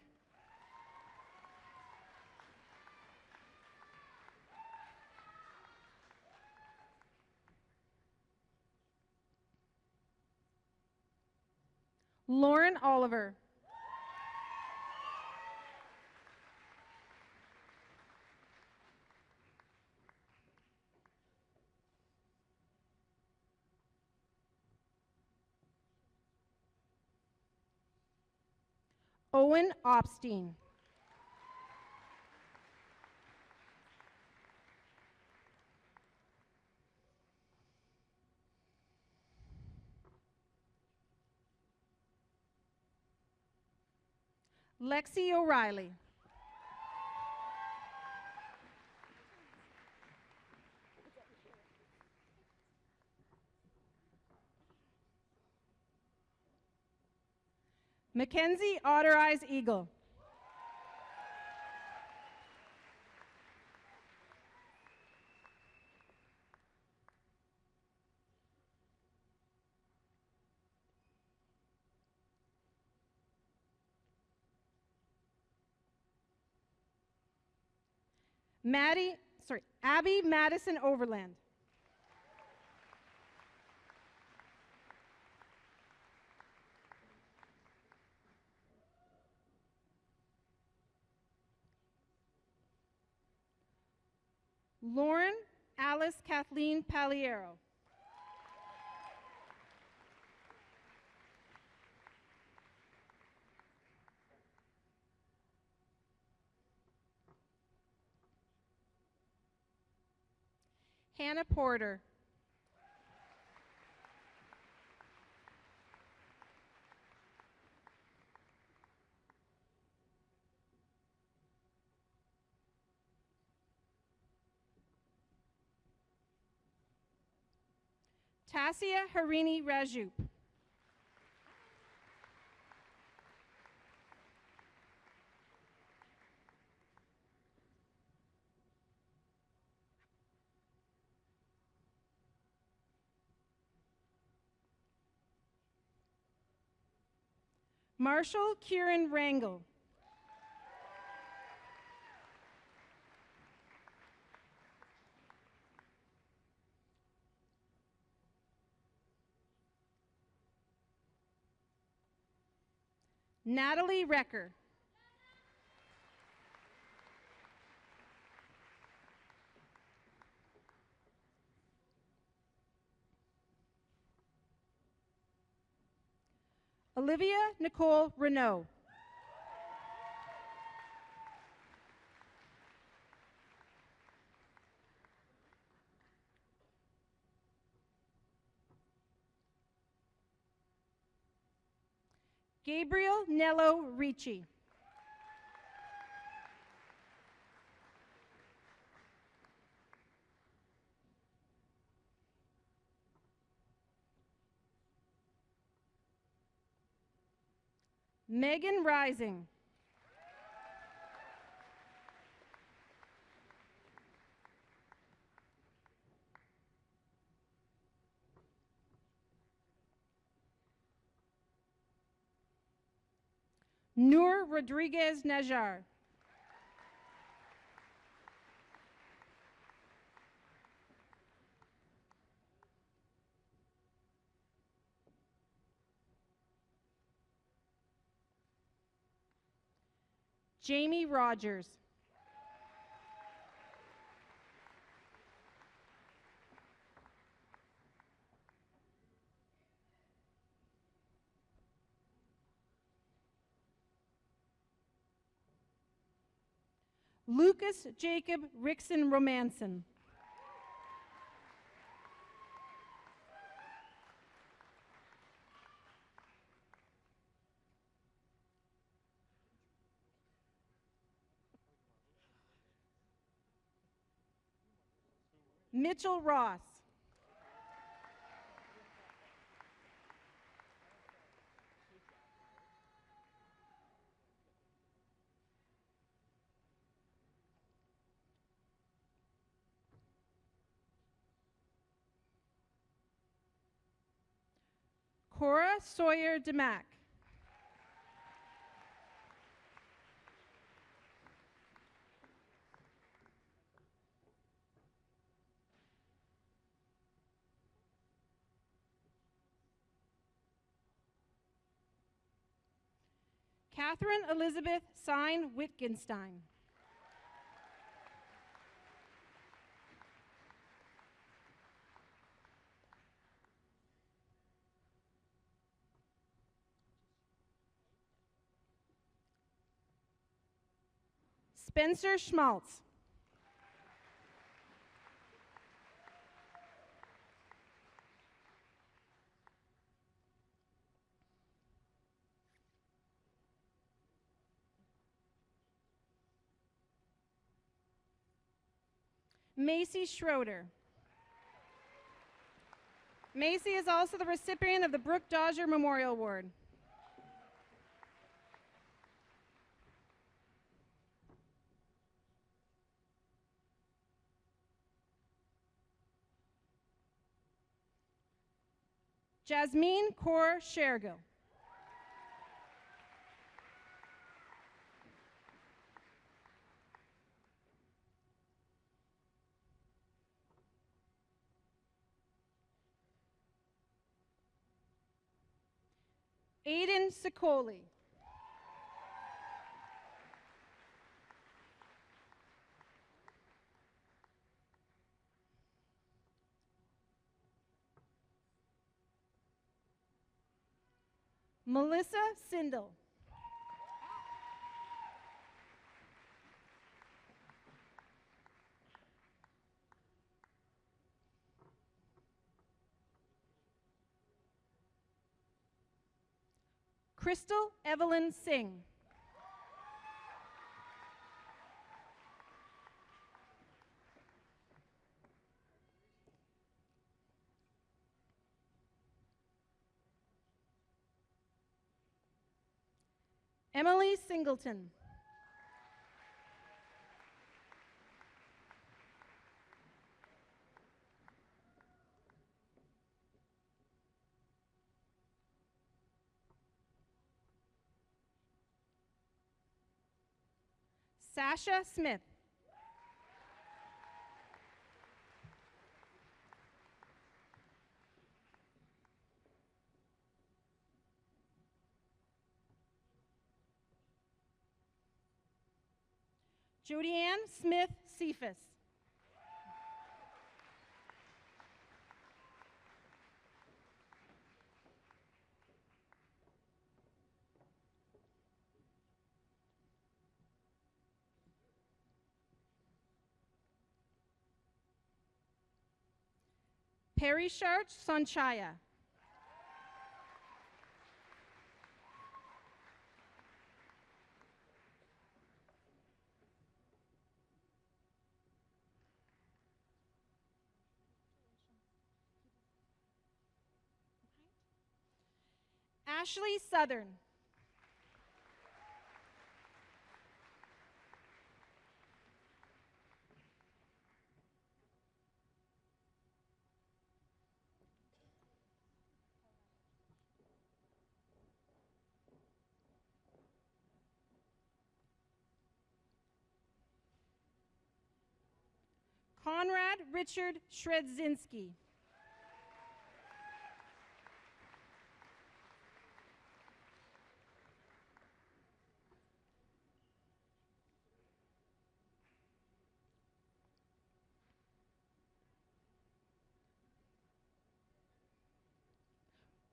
Lauren Oliver. Owen Opstein. Lexi O'Reilly. Mackenzie Otter Eyes Eagle. Abby Madison Overland. Lauren Alice Kathleen Paliero. Hannah Porter. Tassia Harini Rajup. Marshall Kieran Rangel. Natalie Recker. Olivia Nicole Renault. Gabriel Nello Ricci. Megan Rising. Noor Rodriguez Najar. Jamie Rogers. Lucas Jacob Rickson Romanson. Mitchell Ross. Cora Sawyer DeMack. Catherine Elizabeth Sine Wittgenstein. Spencer Schmaltz. Macy Schroeder. Macy is also the recipient of the Brooke Dodger Memorial Award. Jasmine Kaur Shergill. Aiden Sicoli. Melissa Sindel. Crystal Evelyn Singh. Emily Singleton. Sasha Smith. Jodianne Smith Cephas. Perry Sharch Sonchaya. Ashley Southern. Conrad Richard Shredzinski.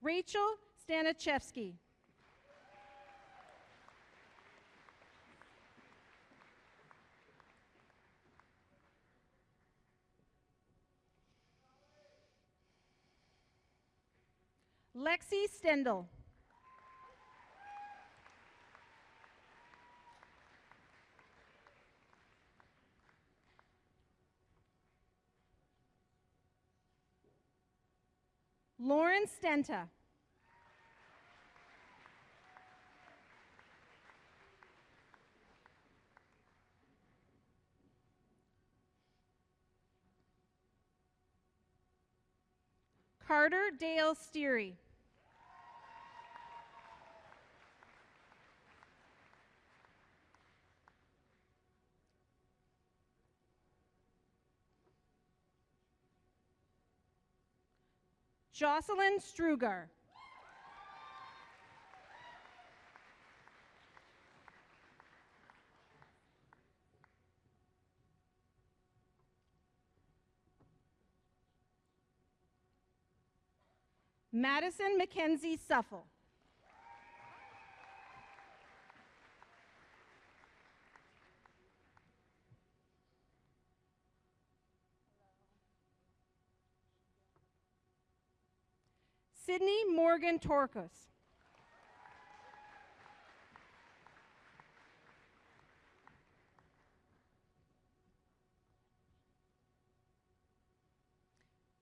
Rachel Staniszewski. Lexi Stendel. Lauren Stenta. Carter Dale Steery. Jocelyn Strugar. Madison Mackenzie Suffel. Sydney Morgan Torcos.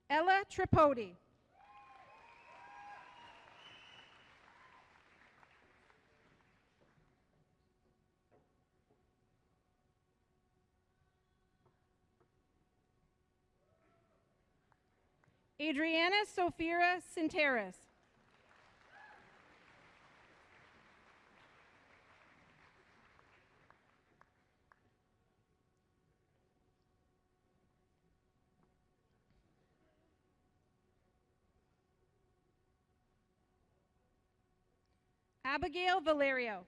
Ella Tripodi. Adriana Sophia Sinteras. Abigail Valerio.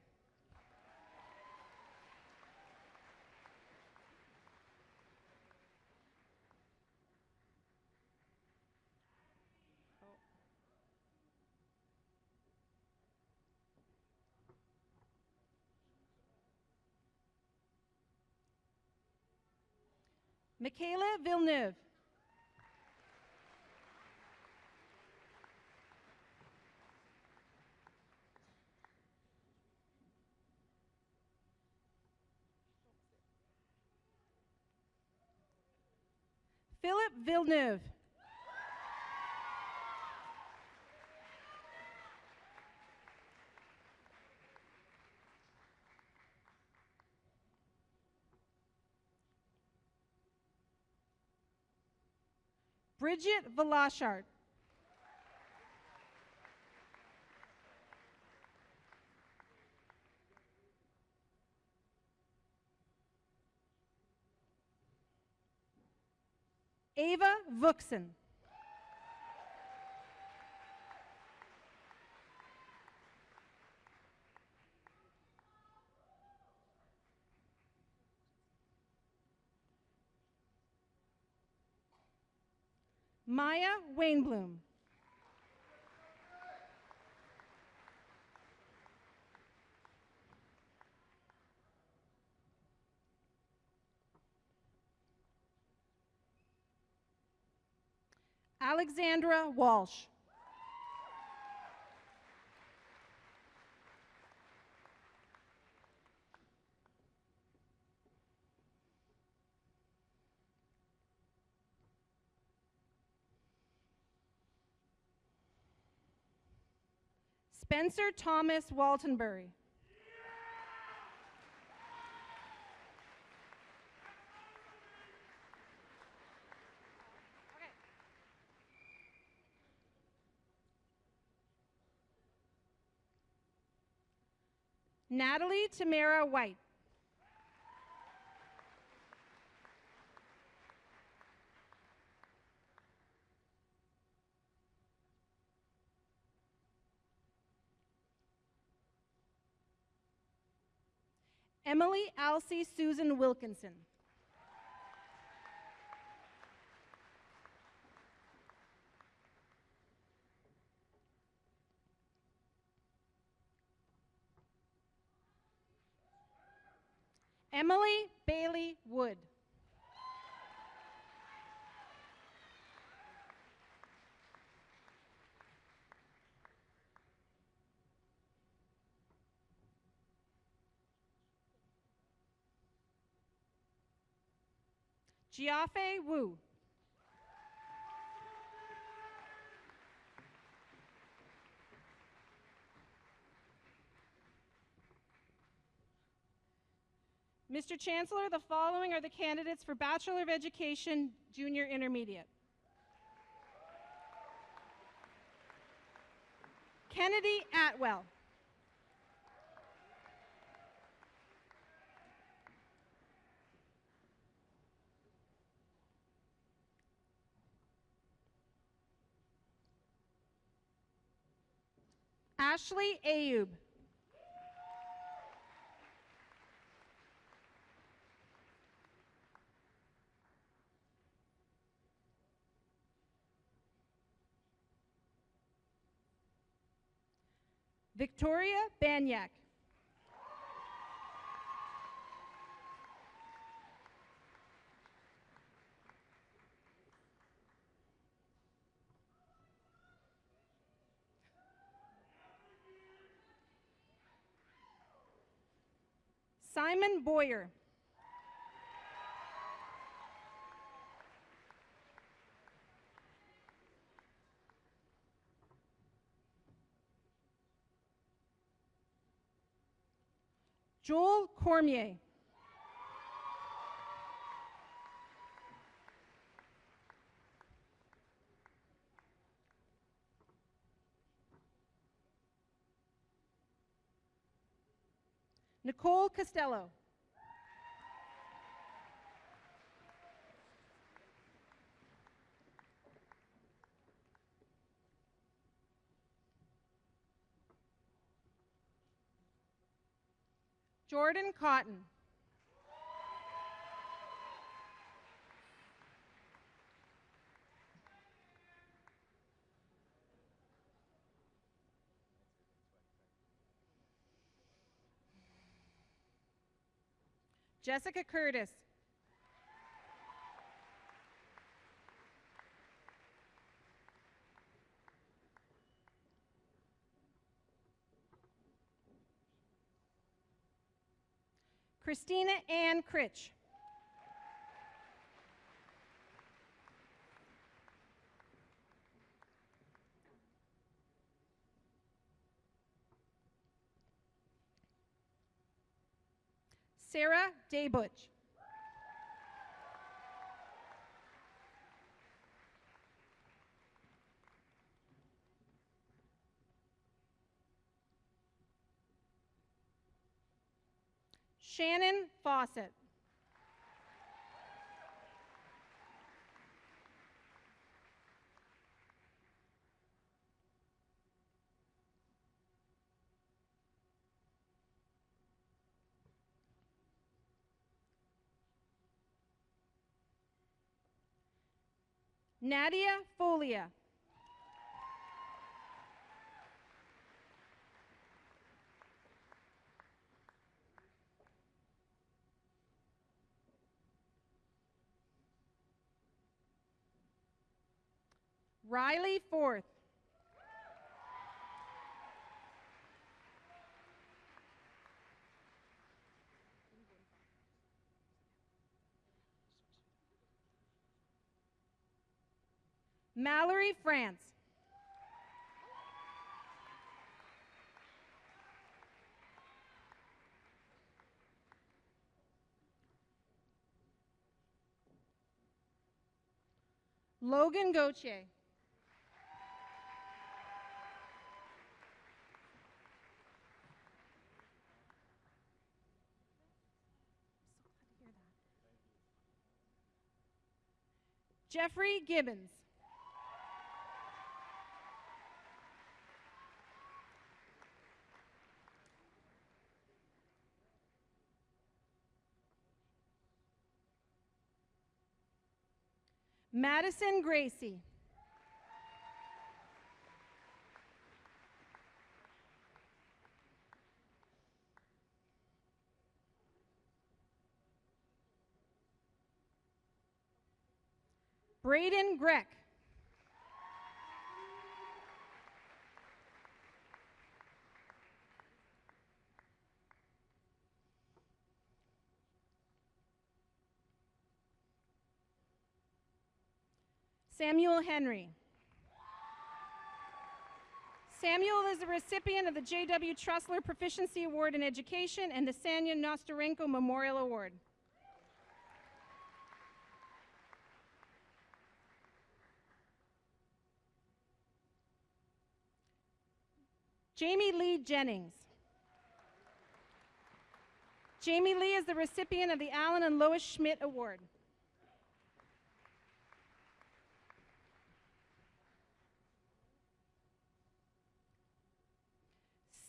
Michaela Villeneuve. Philip Villeneuve. Bridget Velashart. Ava Vuxen. Maya Wainbloom. Alexandra Walsh. Spencer Thomas Waltonbury. Natalie Tamara White. Emily Alcee Susan Wilkinson. Emily Bailey Wood. Jiafe Wu. Mr. Chancellor, the following are the candidates for Bachelor of Education, Junior Intermediate. Kennedy Atwell. Ashley Ayub. Victoria Banyak. Simon Boyer. Joel Cormier. Nicole Costello. Jordan Cotton. Jessica Curtis. Christina Ann Critch. Sarah Daybutch. Shannon Fawcett. Nadia Folia. Riley Forth. Mallory France. Logan Gauthier. Jeffrey Gibbons. Madison Gracie. Braden Greck. Samuel Henry. Samuel is the recipient of the J.W. Trussler Proficiency Award in Education and the Sanya Nostorenko Memorial Award. Jamie Lee Jennings. Jamie Lee is the recipient of the Alan and Lois Schmidt Award.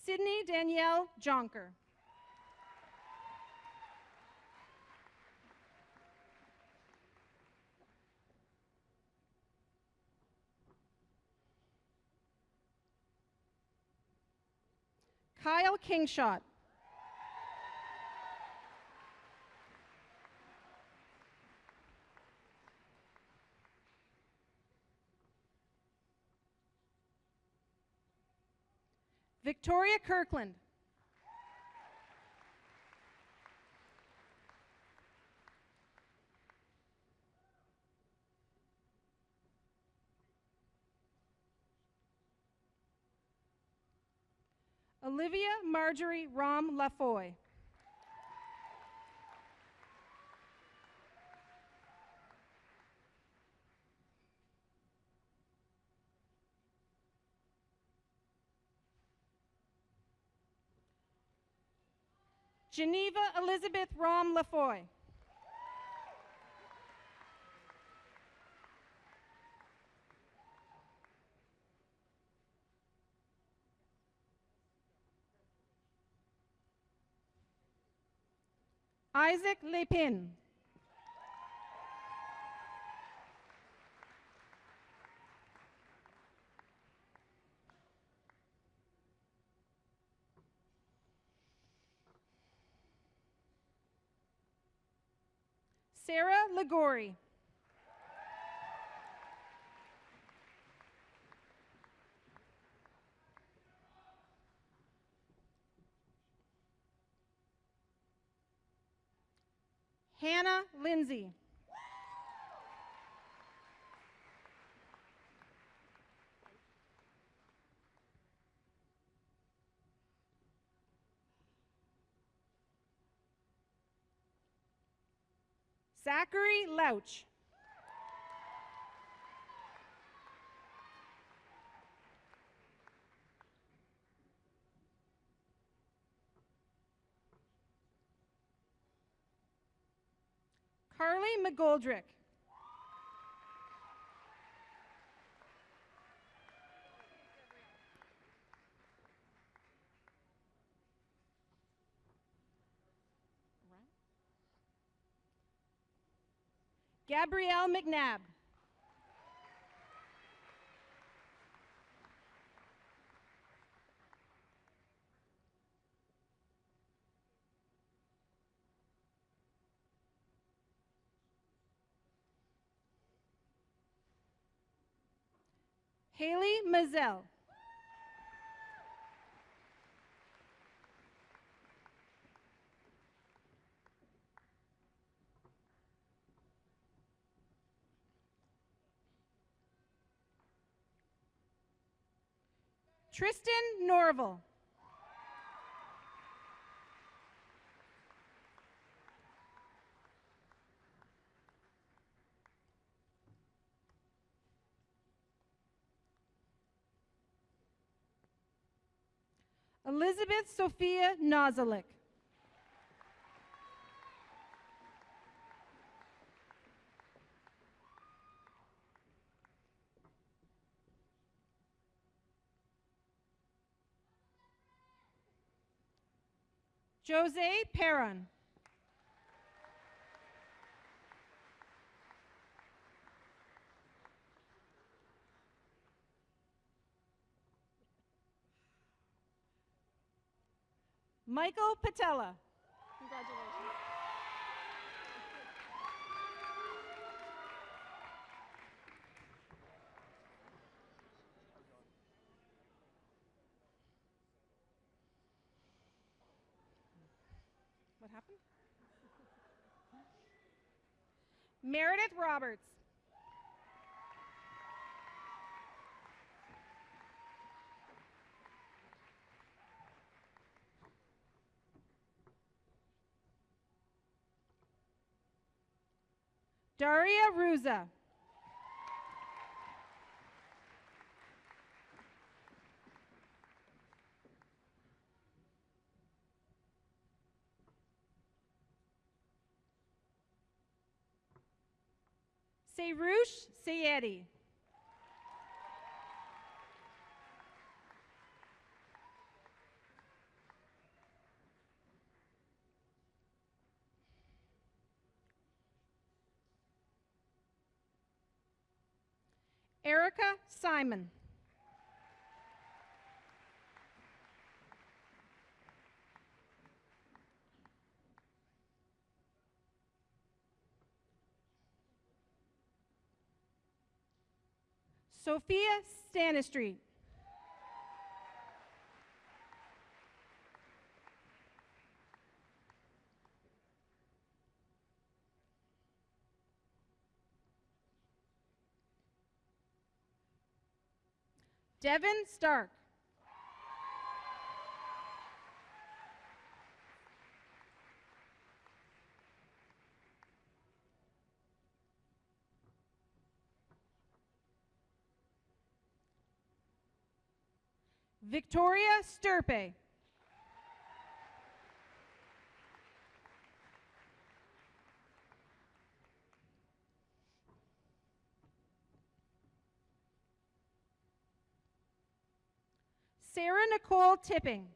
Sydney Danielle Jonker. Kyle Kingshot. Victoria Kirkland. Olivia Marjorie Rom Lafoy. Geneva Elizabeth Rom Lafoy. Isaac Lepin. Sarah Ligori. Hannah Lindsay. Zachary Louch. Carly McGoldrick. Gabrielle McNabb. Haley Mazel. Tristan Norval. Elizabeth Sophia Nozilik. Jose Perron. Michael Patella. Congratulations. What happened? Meredith Roberts. Daria Ruza. Seyrush Sayedi. Erica Simon. Sophia Stanistreet. Devin Stark. Victoria Sturpe. Sarah Nicole Tipping.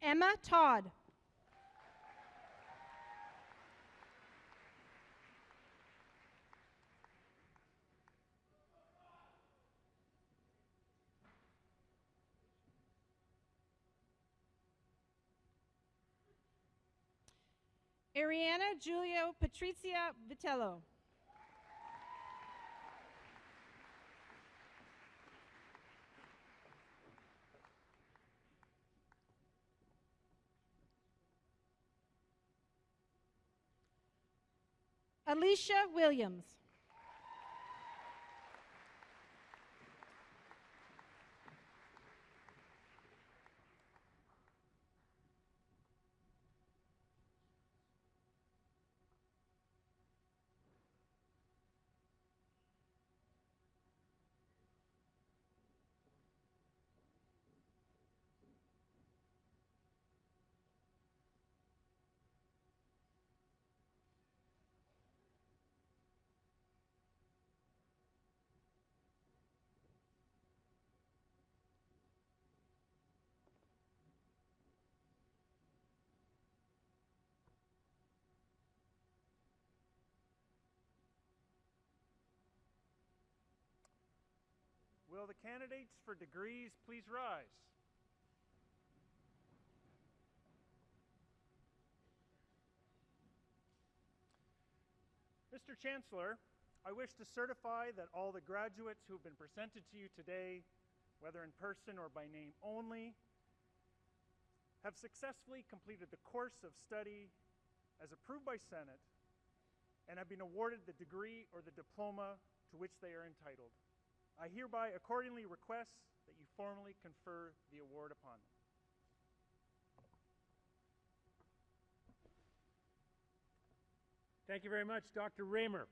Emma Todd. Ariana Julio Patricia Vitello. Alicia Williams. Will the candidates for degrees please rise? Mr. Chancellor, I wish to certify that all the graduates who have been presented to you today, whether in person or by name only, have successfully completed the course of study as approved by Senate and have been awarded the degree or the diploma to which they are entitled. I hereby accordingly request that you formally confer the award upon them. Thank you very much, Dr. Raymer.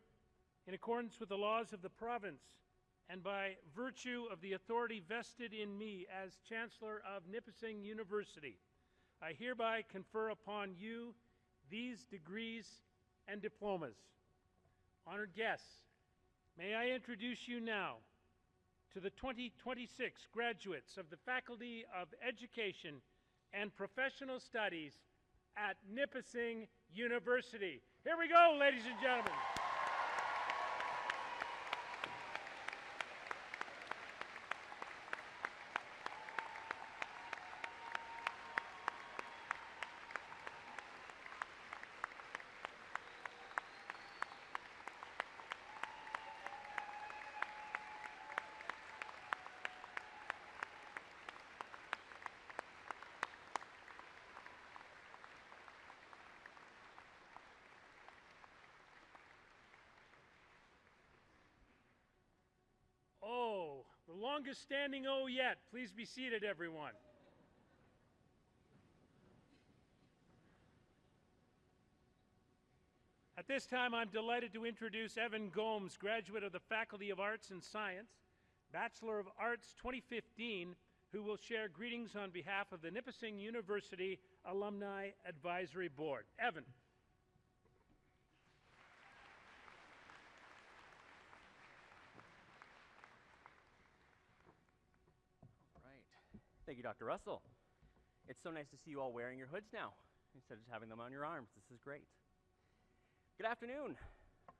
In accordance with the laws of the province and by virtue of the authority vested in me as Chancellor of Nipissing University, I hereby confer upon you these degrees and diplomas. Honored guests, may I introduce you now to the 2026 graduates of the Faculty of Education and Professional Studies at Nipissing University. Here we go, ladies and gentlemen. Oh, the longest standing O yet. Please be seated, everyone. At this time, I'm delighted to introduce Evan Gomes, graduate of the Faculty of Arts and Science, Bachelor of Arts 2015, who will share greetings on behalf of the Nipissing University Alumni Advisory Board. Evan. Thank you, Dr. Russell. It's so nice to see you all wearing your hoods now, instead of just having them on your arms. This is great. Good afternoon.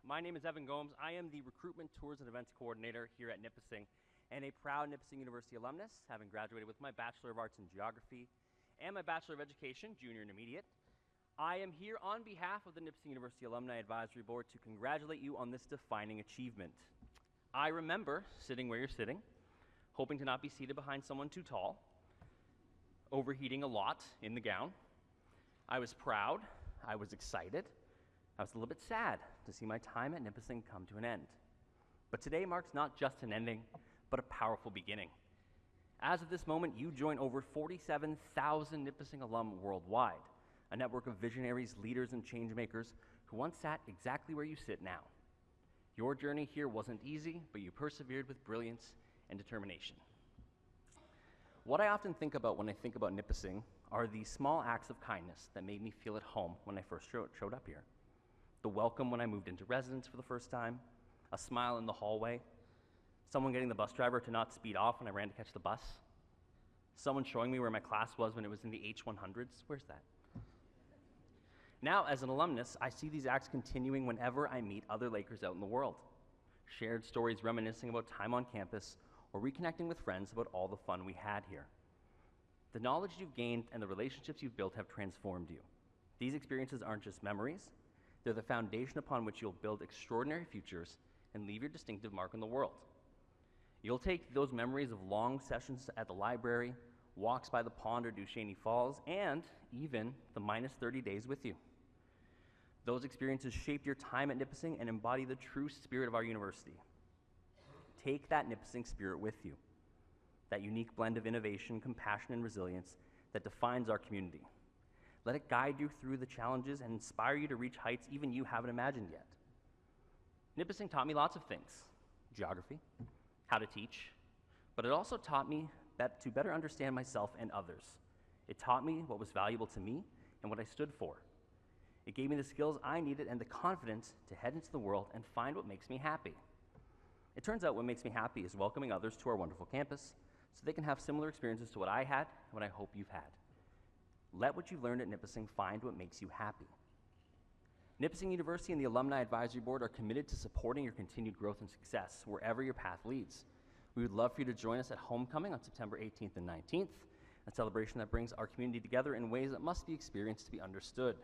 My name is Evan Gomes. I am the Recruitment Tours and Events Coordinator here at Nipissing, and a proud Nipissing University alumnus, having graduated with my Bachelor of Arts in Geography and my Bachelor of Education, Junior Intermediate. I am here on behalf of the Nipissing University Alumni Advisory Board to congratulate you on this defining achievement. I remember sitting where you're sitting, hoping to not be seated behind someone too tall, overheating a lot in the gown. I was proud, I was excited, I was a little bit sad to see my time at Nipissing come to an end. But today marks not just an ending, but a powerful beginning. As of this moment, you join over 47,000 Nipissing alum worldwide, a network of visionaries, leaders, and changemakers who once sat exactly where you sit now. Your journey here wasn't easy, but you persevered with brilliance and determination. What I often think about when I think about Nipissing are the small acts of kindness that made me feel at home when I first showed up here. The welcome when I moved into residence for the first time, a smile in the hallway, someone getting the bus driver to not speed off when I ran to catch the bus, someone showing me where my class was when it was in the H100s. Where's that? Now, as an alumnus, I see these acts continuing whenever I meet other Lakers out in the world. Shared stories reminiscing about time on campus, or reconnecting with friends about all the fun we had here. The knowledge you've gained and the relationships you've built have transformed you. These experiences aren't just memories, they're the foundation upon which you'll build extraordinary futures and leave your distinctive mark on the world. You'll take those memories of long sessions at the library, walks by the pond or Duchesne Falls, and even the -30 days with you. Those experiences shaped your time at Nipissing and embody the true spirit of our university. Take that Nipissing spirit with you, that unique blend of innovation, compassion, and resilience that defines our community. Let it guide you through the challenges and inspire you to reach heights even you haven't imagined yet. Nipissing taught me lots of things: geography, how to teach, but it also taught me to better understand myself and others. It taught me what was valuable to me and what I stood for. It gave me the skills I needed and the confidence to head into the world and find what makes me happy. It turns out what makes me happy is welcoming others to our wonderful campus so they can have similar experiences to what I had and what I hope you've had. Let what you've learned at Nipissing find what makes you happy. Nipissing University and the Alumni Advisory Board are committed to supporting your continued growth and success wherever your path leads. We would love for you to join us at Homecoming on September 18th and 19th, a celebration that brings our community together in ways that must be experienced to be understood.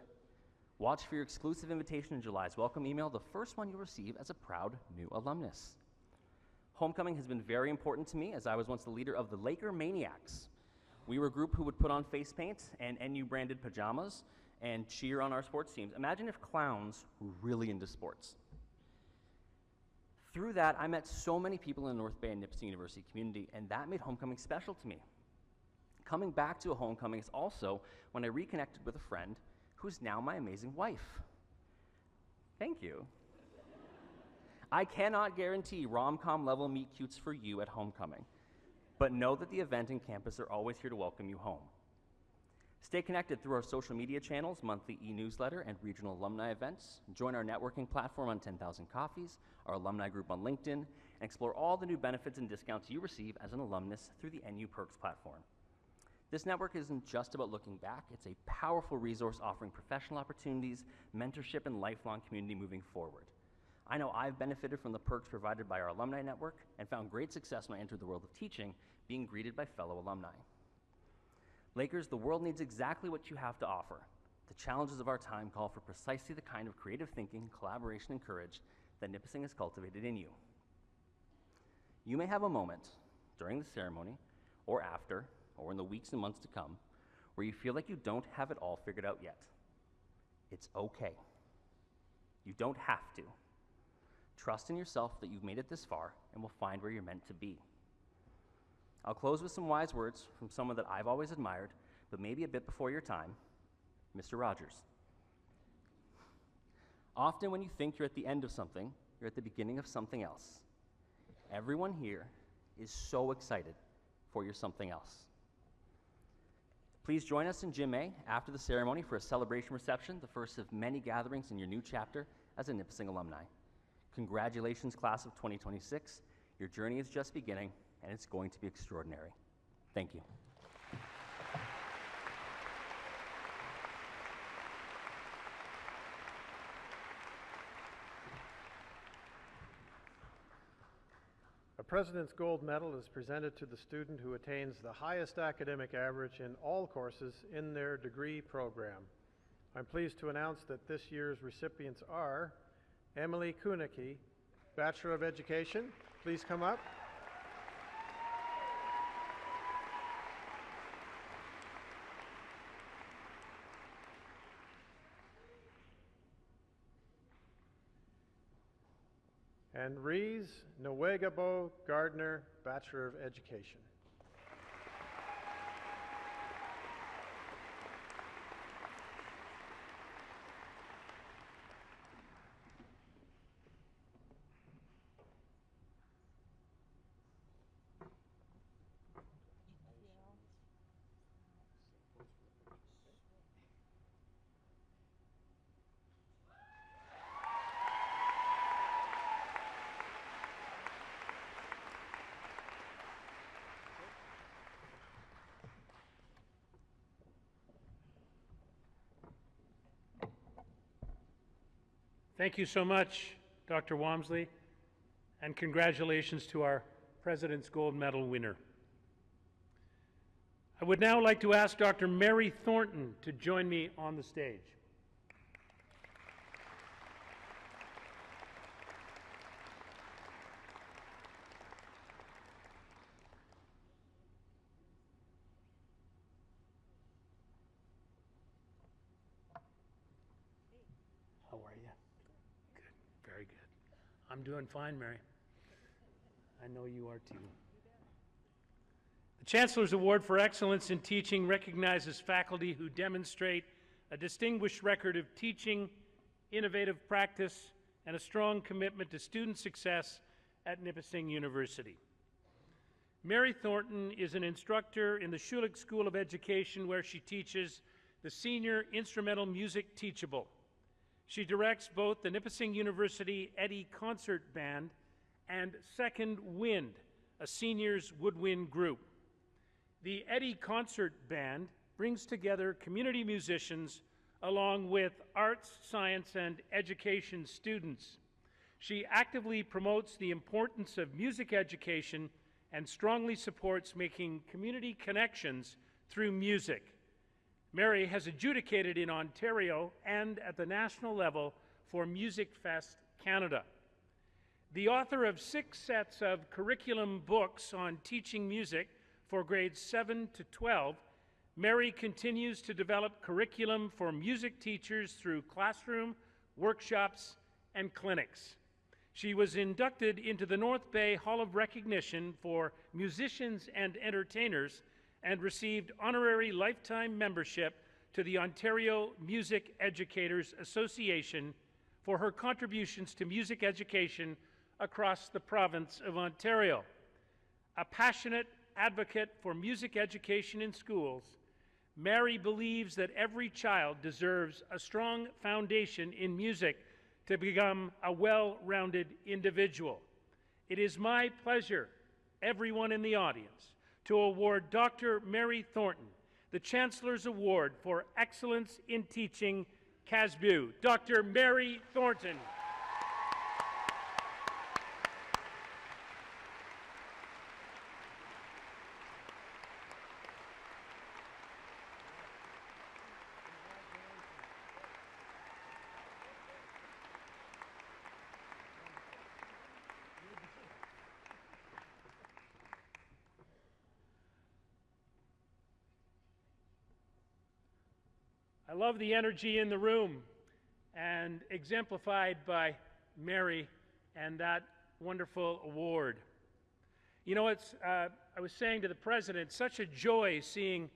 Watch for your exclusive invitation in July's welcome email, the first one you'll receive as a proud new alumnus. Homecoming has been very important to me, as I was once the leader of the Laker Maniacs. We were a group who would put on face paint and NU-branded pajamas and cheer on our sports teams. Imagine if clowns were really into sports. Through that, I met so many people in the North Bay and Nipissing University community, and that made Homecoming special to me. Coming back to a Homecoming is also when I reconnected with a friend who's now my amazing wife. Thank you. I cannot guarantee rom-com level meet-cutes for you at Homecoming, but know that the event and campus are always here to welcome you home. Stay connected through our social media channels, monthly e-newsletter, and regional alumni events. Join our networking platform on 10,000 Coffees, our alumni group on LinkedIn, and explore all the new benefits and discounts you receive as an alumnus through the NU Perks platform. This network isn't just about looking back, it's a powerful resource offering professional opportunities, mentorship, and lifelong community moving forward. I know I've benefited from the perks provided by our alumni network and found great success when I entered the world of teaching, being greeted by fellow alumni. Lakers, the world needs exactly what you have to offer. The challenges of our time call for precisely the kind of creative thinking, collaboration, and courage that Nipissing has cultivated in you. You may have a moment during the ceremony, or after, or in the weeks and months to come, where you feel like you don't have it all figured out yet. It's okay. You don't have to. Trust in yourself that you've made it this far and will find where you're meant to be. I'll close with some wise words from someone that I've always admired, but maybe a bit before your time, Mr. Rogers. Often when you think you're at the end of something, you're at the beginning of something else. Everyone here is so excited for your something else. Please join us in Gym A after the ceremony for a celebration reception, the first of many gatherings in your new chapter as a Nipissing alumni. Congratulations, class of 2026. Your journey is just beginning, and it's going to be extraordinary. Thank you. A President's Gold Medal is presented to the student who attains the highest academic average in all courses in their degree program. I'm pleased to announce that this year's recipients are Emily Kunicki, Bachelor of Education. Please come up. And Rees Nwegabo Gardner, Bachelor of Education. Thank you so much, Dr. Walmsley, and congratulations to our President's Gold Medal winner. I would now like to ask Dr. Mary Thornton to join me on the stage. How I'm doing fine, Mary. I know you are too. The Chancellor's Award for Excellence in Teaching recognizes faculty who demonstrate a distinguished record of teaching, innovative practice, and a strong commitment to student success at Nipissing University. Mary Thornton is an instructor in the Schulich School of Education, where she teaches the Senior Instrumental Music Teachable. She directs both the Nipissing University Eddy Concert Band and Second Wind, a seniors woodwind group. The Eddy Concert Band brings together community musicians along with arts, science, and education students. She actively promotes the importance of music education and strongly supports making community connections through music. Mary has adjudicated in Ontario and at the national level for Music Fest Canada. The author of 6 sets of curriculum books on teaching music for grades 7 to 12, Mary continues to develop curriculum for music teachers through classroom, workshops, and clinics. She was inducted into the North Bay Hall of Recognition for Musicians and Entertainers and received honorary lifetime membership to the Ontario Music Educators Association for her contributions to music education across the province of Ontario. A passionate advocate for music education in schools, Mary believes that every child deserves a strong foundation in music to become a well-rounded individual. It is my pleasure, everyone in the audience, to award Dr. Mary Thornton the Chancellor's Award for Excellence in Teaching, CASBU. Dr. Mary Thornton. I love the energy in the room, and exemplified by Mary and that wonderful award. You know, I was saying to the President, such a joy seeing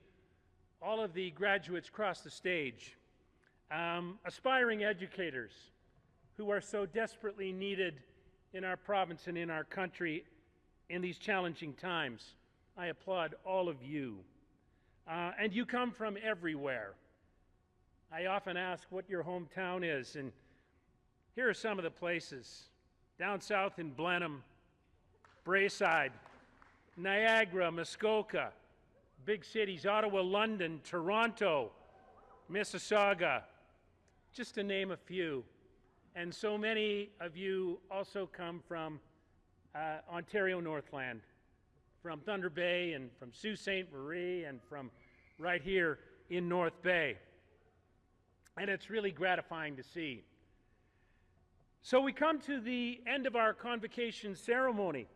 all of the graduates cross the stage, aspiring educators who are so desperately needed in our province and in our country in these challenging times. I applaud all of you. And you come from everywhere. I often ask what your hometown is, and here are some of the places. Down south in Blenheim, Braeside, Niagara, Muskoka, big cities, Ottawa, London, Toronto, Mississauga, just to name a few. And so many of you also come from Ontario Northland, from Thunder Bay and from Sault Ste. Marie and from right here in North Bay. And it's really gratifying to see. So we come to the end of our convocation ceremony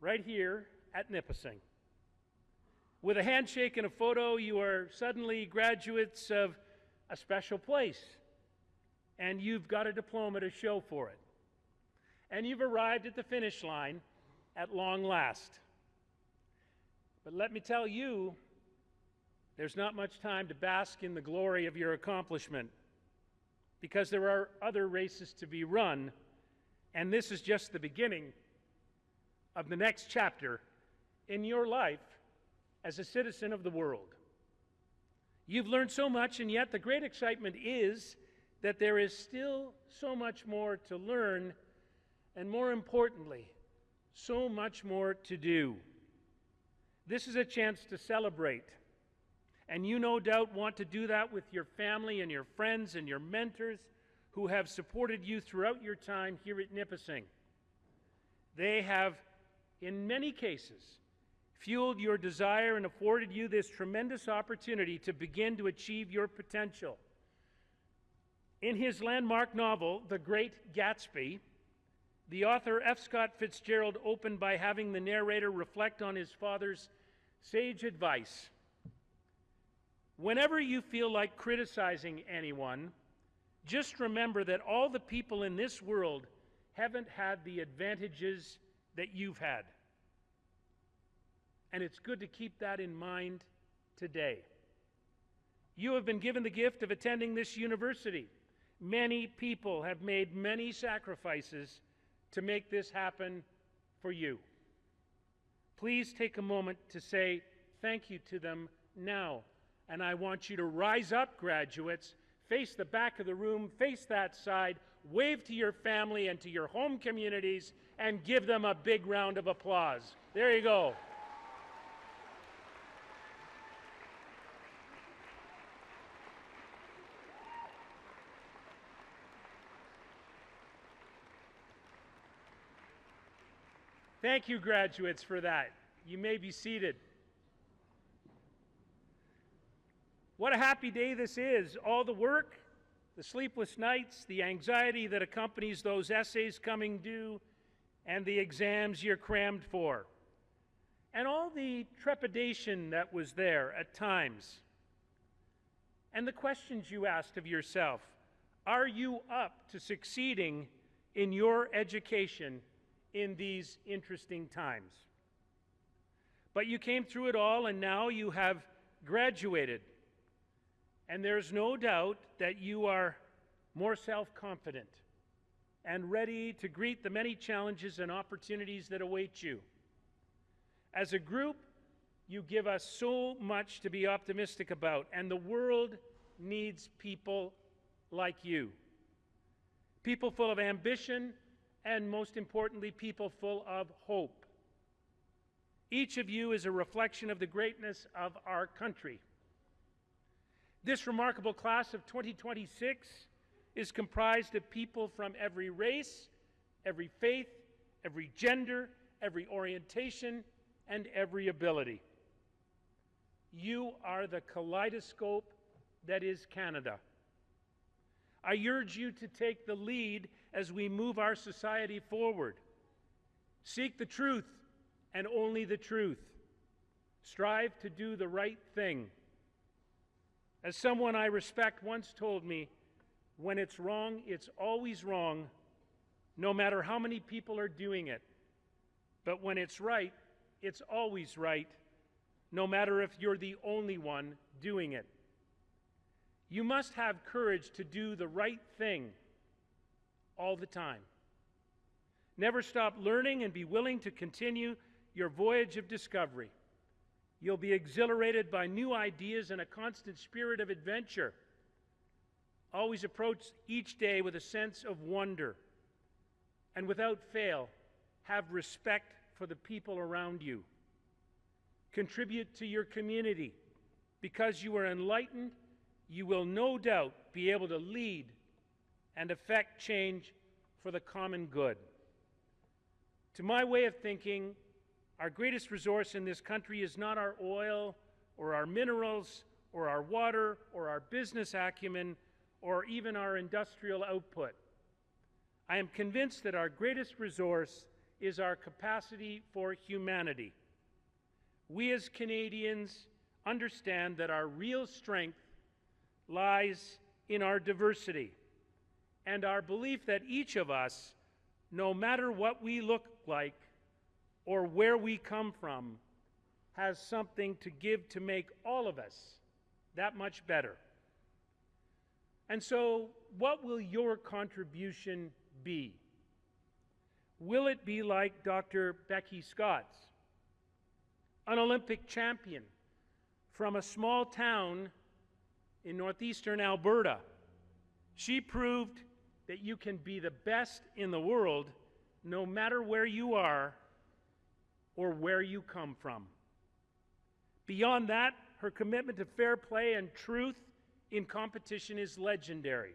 right here at Nipissing. With a handshake and a photo, you are suddenly graduates of a special place, and you've got a diploma to show for it. And you've arrived at the finish line at long last. But let me tell you, there's not much time to bask in the glory of your accomplishment, because there are other races to be run, and this is just the beginning of the next chapter in your life as a citizen of the world. You've learned so much, and yet the great excitement is that there is still so much more to learn, and more importantly, so much more to do. This is a chance to celebrate. And you no doubt want to do that with your family and your friends and your mentors who have supported you throughout your time here at Nipissing. They have, in many cases, fueled your desire and afforded you this tremendous opportunity to begin to achieve your potential. In his landmark novel, The Great Gatsby, the author F. Scott Fitzgerald opened by having the narrator reflect on his father's sage advice. Whenever you feel like criticizing anyone, just remember that all the people in this world haven't had the advantages that you've had. And it's good to keep that in mind today. You have been given the gift of attending this university. Many people have made many sacrifices to make this happen for you. Please take a moment to say thank you to them now. And I want you to rise up, graduates, face the back of the room, face that side, wave to your family and to your home communities, and give them a big round of applause. There you go. Thank you, graduates, for that. You may be seated. What a happy day this is. All the work, the sleepless nights, the anxiety that accompanies those essays coming due, and the exams you're crammed for. And all the trepidation that was there at times. And the questions you asked of yourself. Are you up to succeeding in your education in these interesting times? But you came through it all, and now you have graduated. And there's no doubt that you are more self-confident and ready to greet the many challenges and opportunities that await you. As a group, you give us so much to be optimistic about, and the world needs people like you. People full of ambition, and most importantly, people full of hope. Each of you is a reflection of the greatness of our country. This remarkable class of 2026 is comprised of people from every race, every faith, every gender, every orientation, and every ability. You are the kaleidoscope that is Canada. I urge you to take the lead as we move our society forward. Seek the truth and only the truth. Strive to do the right thing. As someone I respect once told me, when it's wrong, it's always wrong, no matter how many people are doing it. But when it's right, it's always right, no matter if you're the only one doing it. You must have courage to do the right thing all the time. Never stop learning and be willing to continue your voyage of discovery. You'll be exhilarated by new ideas and a constant spirit of adventure. Always approach each day with a sense of wonder. And without fail, have respect for the people around you. Contribute to your community. Because you are enlightened, you will no doubt be able to lead and affect change for the common good. To my way of thinking, our greatest resource in this country is not our oil or our minerals or our water or our business acumen or even our industrial output. I am convinced that our greatest resource is our capacity for humanity. We as Canadians understand that our real strength lies in our diversity and our belief that each of us, no matter what we look like or where we come from, has something to give to make all of us that much better. And so, what will your contribution be? Will it be like Dr. Becky Scott's, an Olympic champion from a small town in northeastern Alberta? She proved that you can be the best in the world no matter where you are or where you come from. Beyond that, her commitment to fair play and truth in competition is legendary.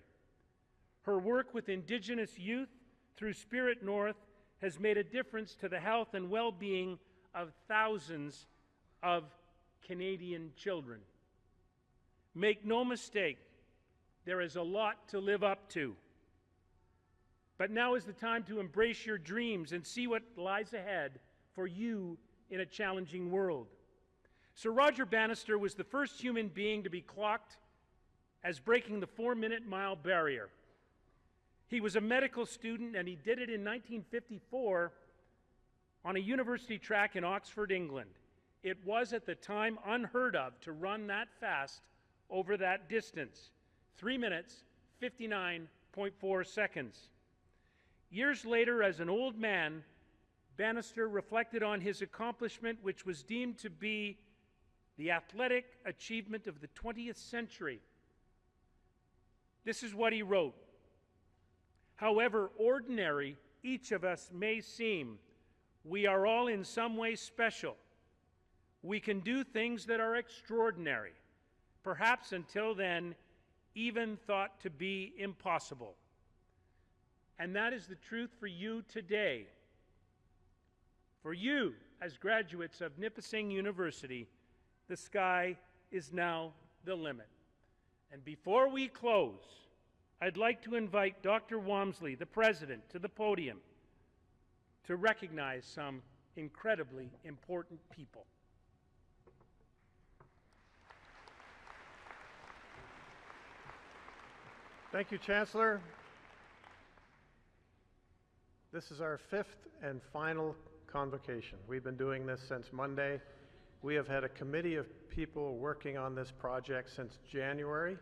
Her work with Indigenous youth through Spirit North has made a difference to the health and well-being of thousands of Canadian children. Make no mistake, there is a lot to live up to. But now is the time to embrace your dreams and see what lies ahead for you in a challenging world. Sir Roger Bannister was the first human being to be clocked as breaking the 4-minute mile barrier. He was a medical student, and he did it in 1954 on a university track in Oxford, England. It was at the time unheard of to run that fast over that distance. 3 minutes, 59.4 seconds. Years later, as an old man, Bannister reflected on his accomplishment, which was deemed to be the athletic achievement of the 20th century. This is what he wrote. However ordinary each of us may seem, we are all in some way special. We can do things that are extraordinary, perhaps until then even thought to be impossible. And that is the truth for you today. For you, as graduates of Nipissing University, the sky is now the limit. And before we close, I'd like to invite Dr. Walmsley, the president, to the podium to recognize some incredibly important people. Thank you, Chancellor. This is our 5th and final convocation. We've been doing this since Monday. We have had a committee of people working on this project since January,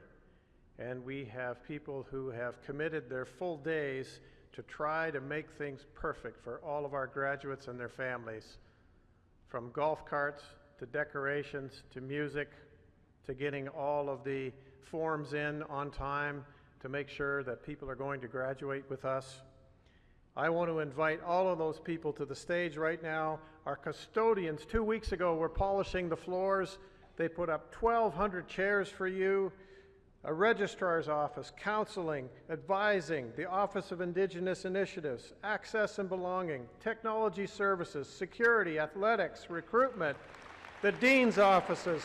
and we have people who have committed their full days to try to make things perfect for all of our graduates and their families, from golf carts to decorations to music to getting all of the forms in on time to make sure that people are going to graduate with us. I want to invite all of those people to the stage right now. Our custodians 2 weeks ago were polishing the floors. They put up 1,200 chairs for you. A registrar's office, counseling, advising, the Office of Indigenous Initiatives, access and belonging, technology services, security, athletics, recruitment, the dean's offices,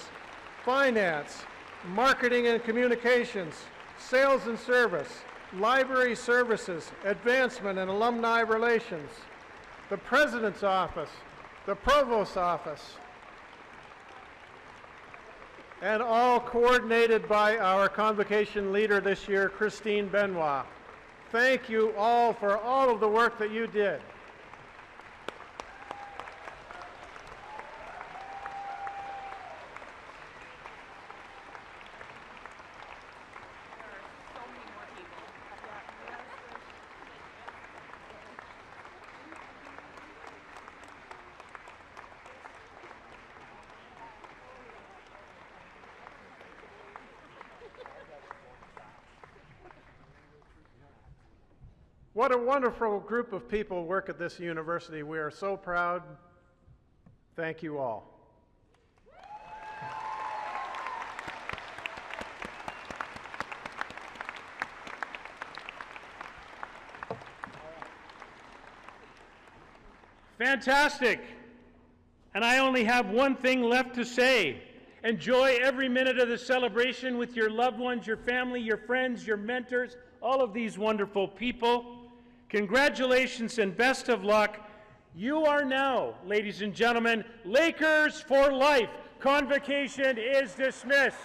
finance, marketing and communications, sales and service, library services, advancement and alumni relations, the president's office, the provost's office, and all coordinated by our convocation leader this year, Christine Benoit. Thank you all for all of the work that you did. What a wonderful group of people work at this university. We are so proud. Thank you all. Fantastic. And I only have one thing left to say. Enjoy every minute of the celebration with your loved ones, your family, your friends, your mentors, all of these wonderful people. Congratulations and best of luck. You are now, ladies and gentlemen, Lakers for life. Convocation is dismissed.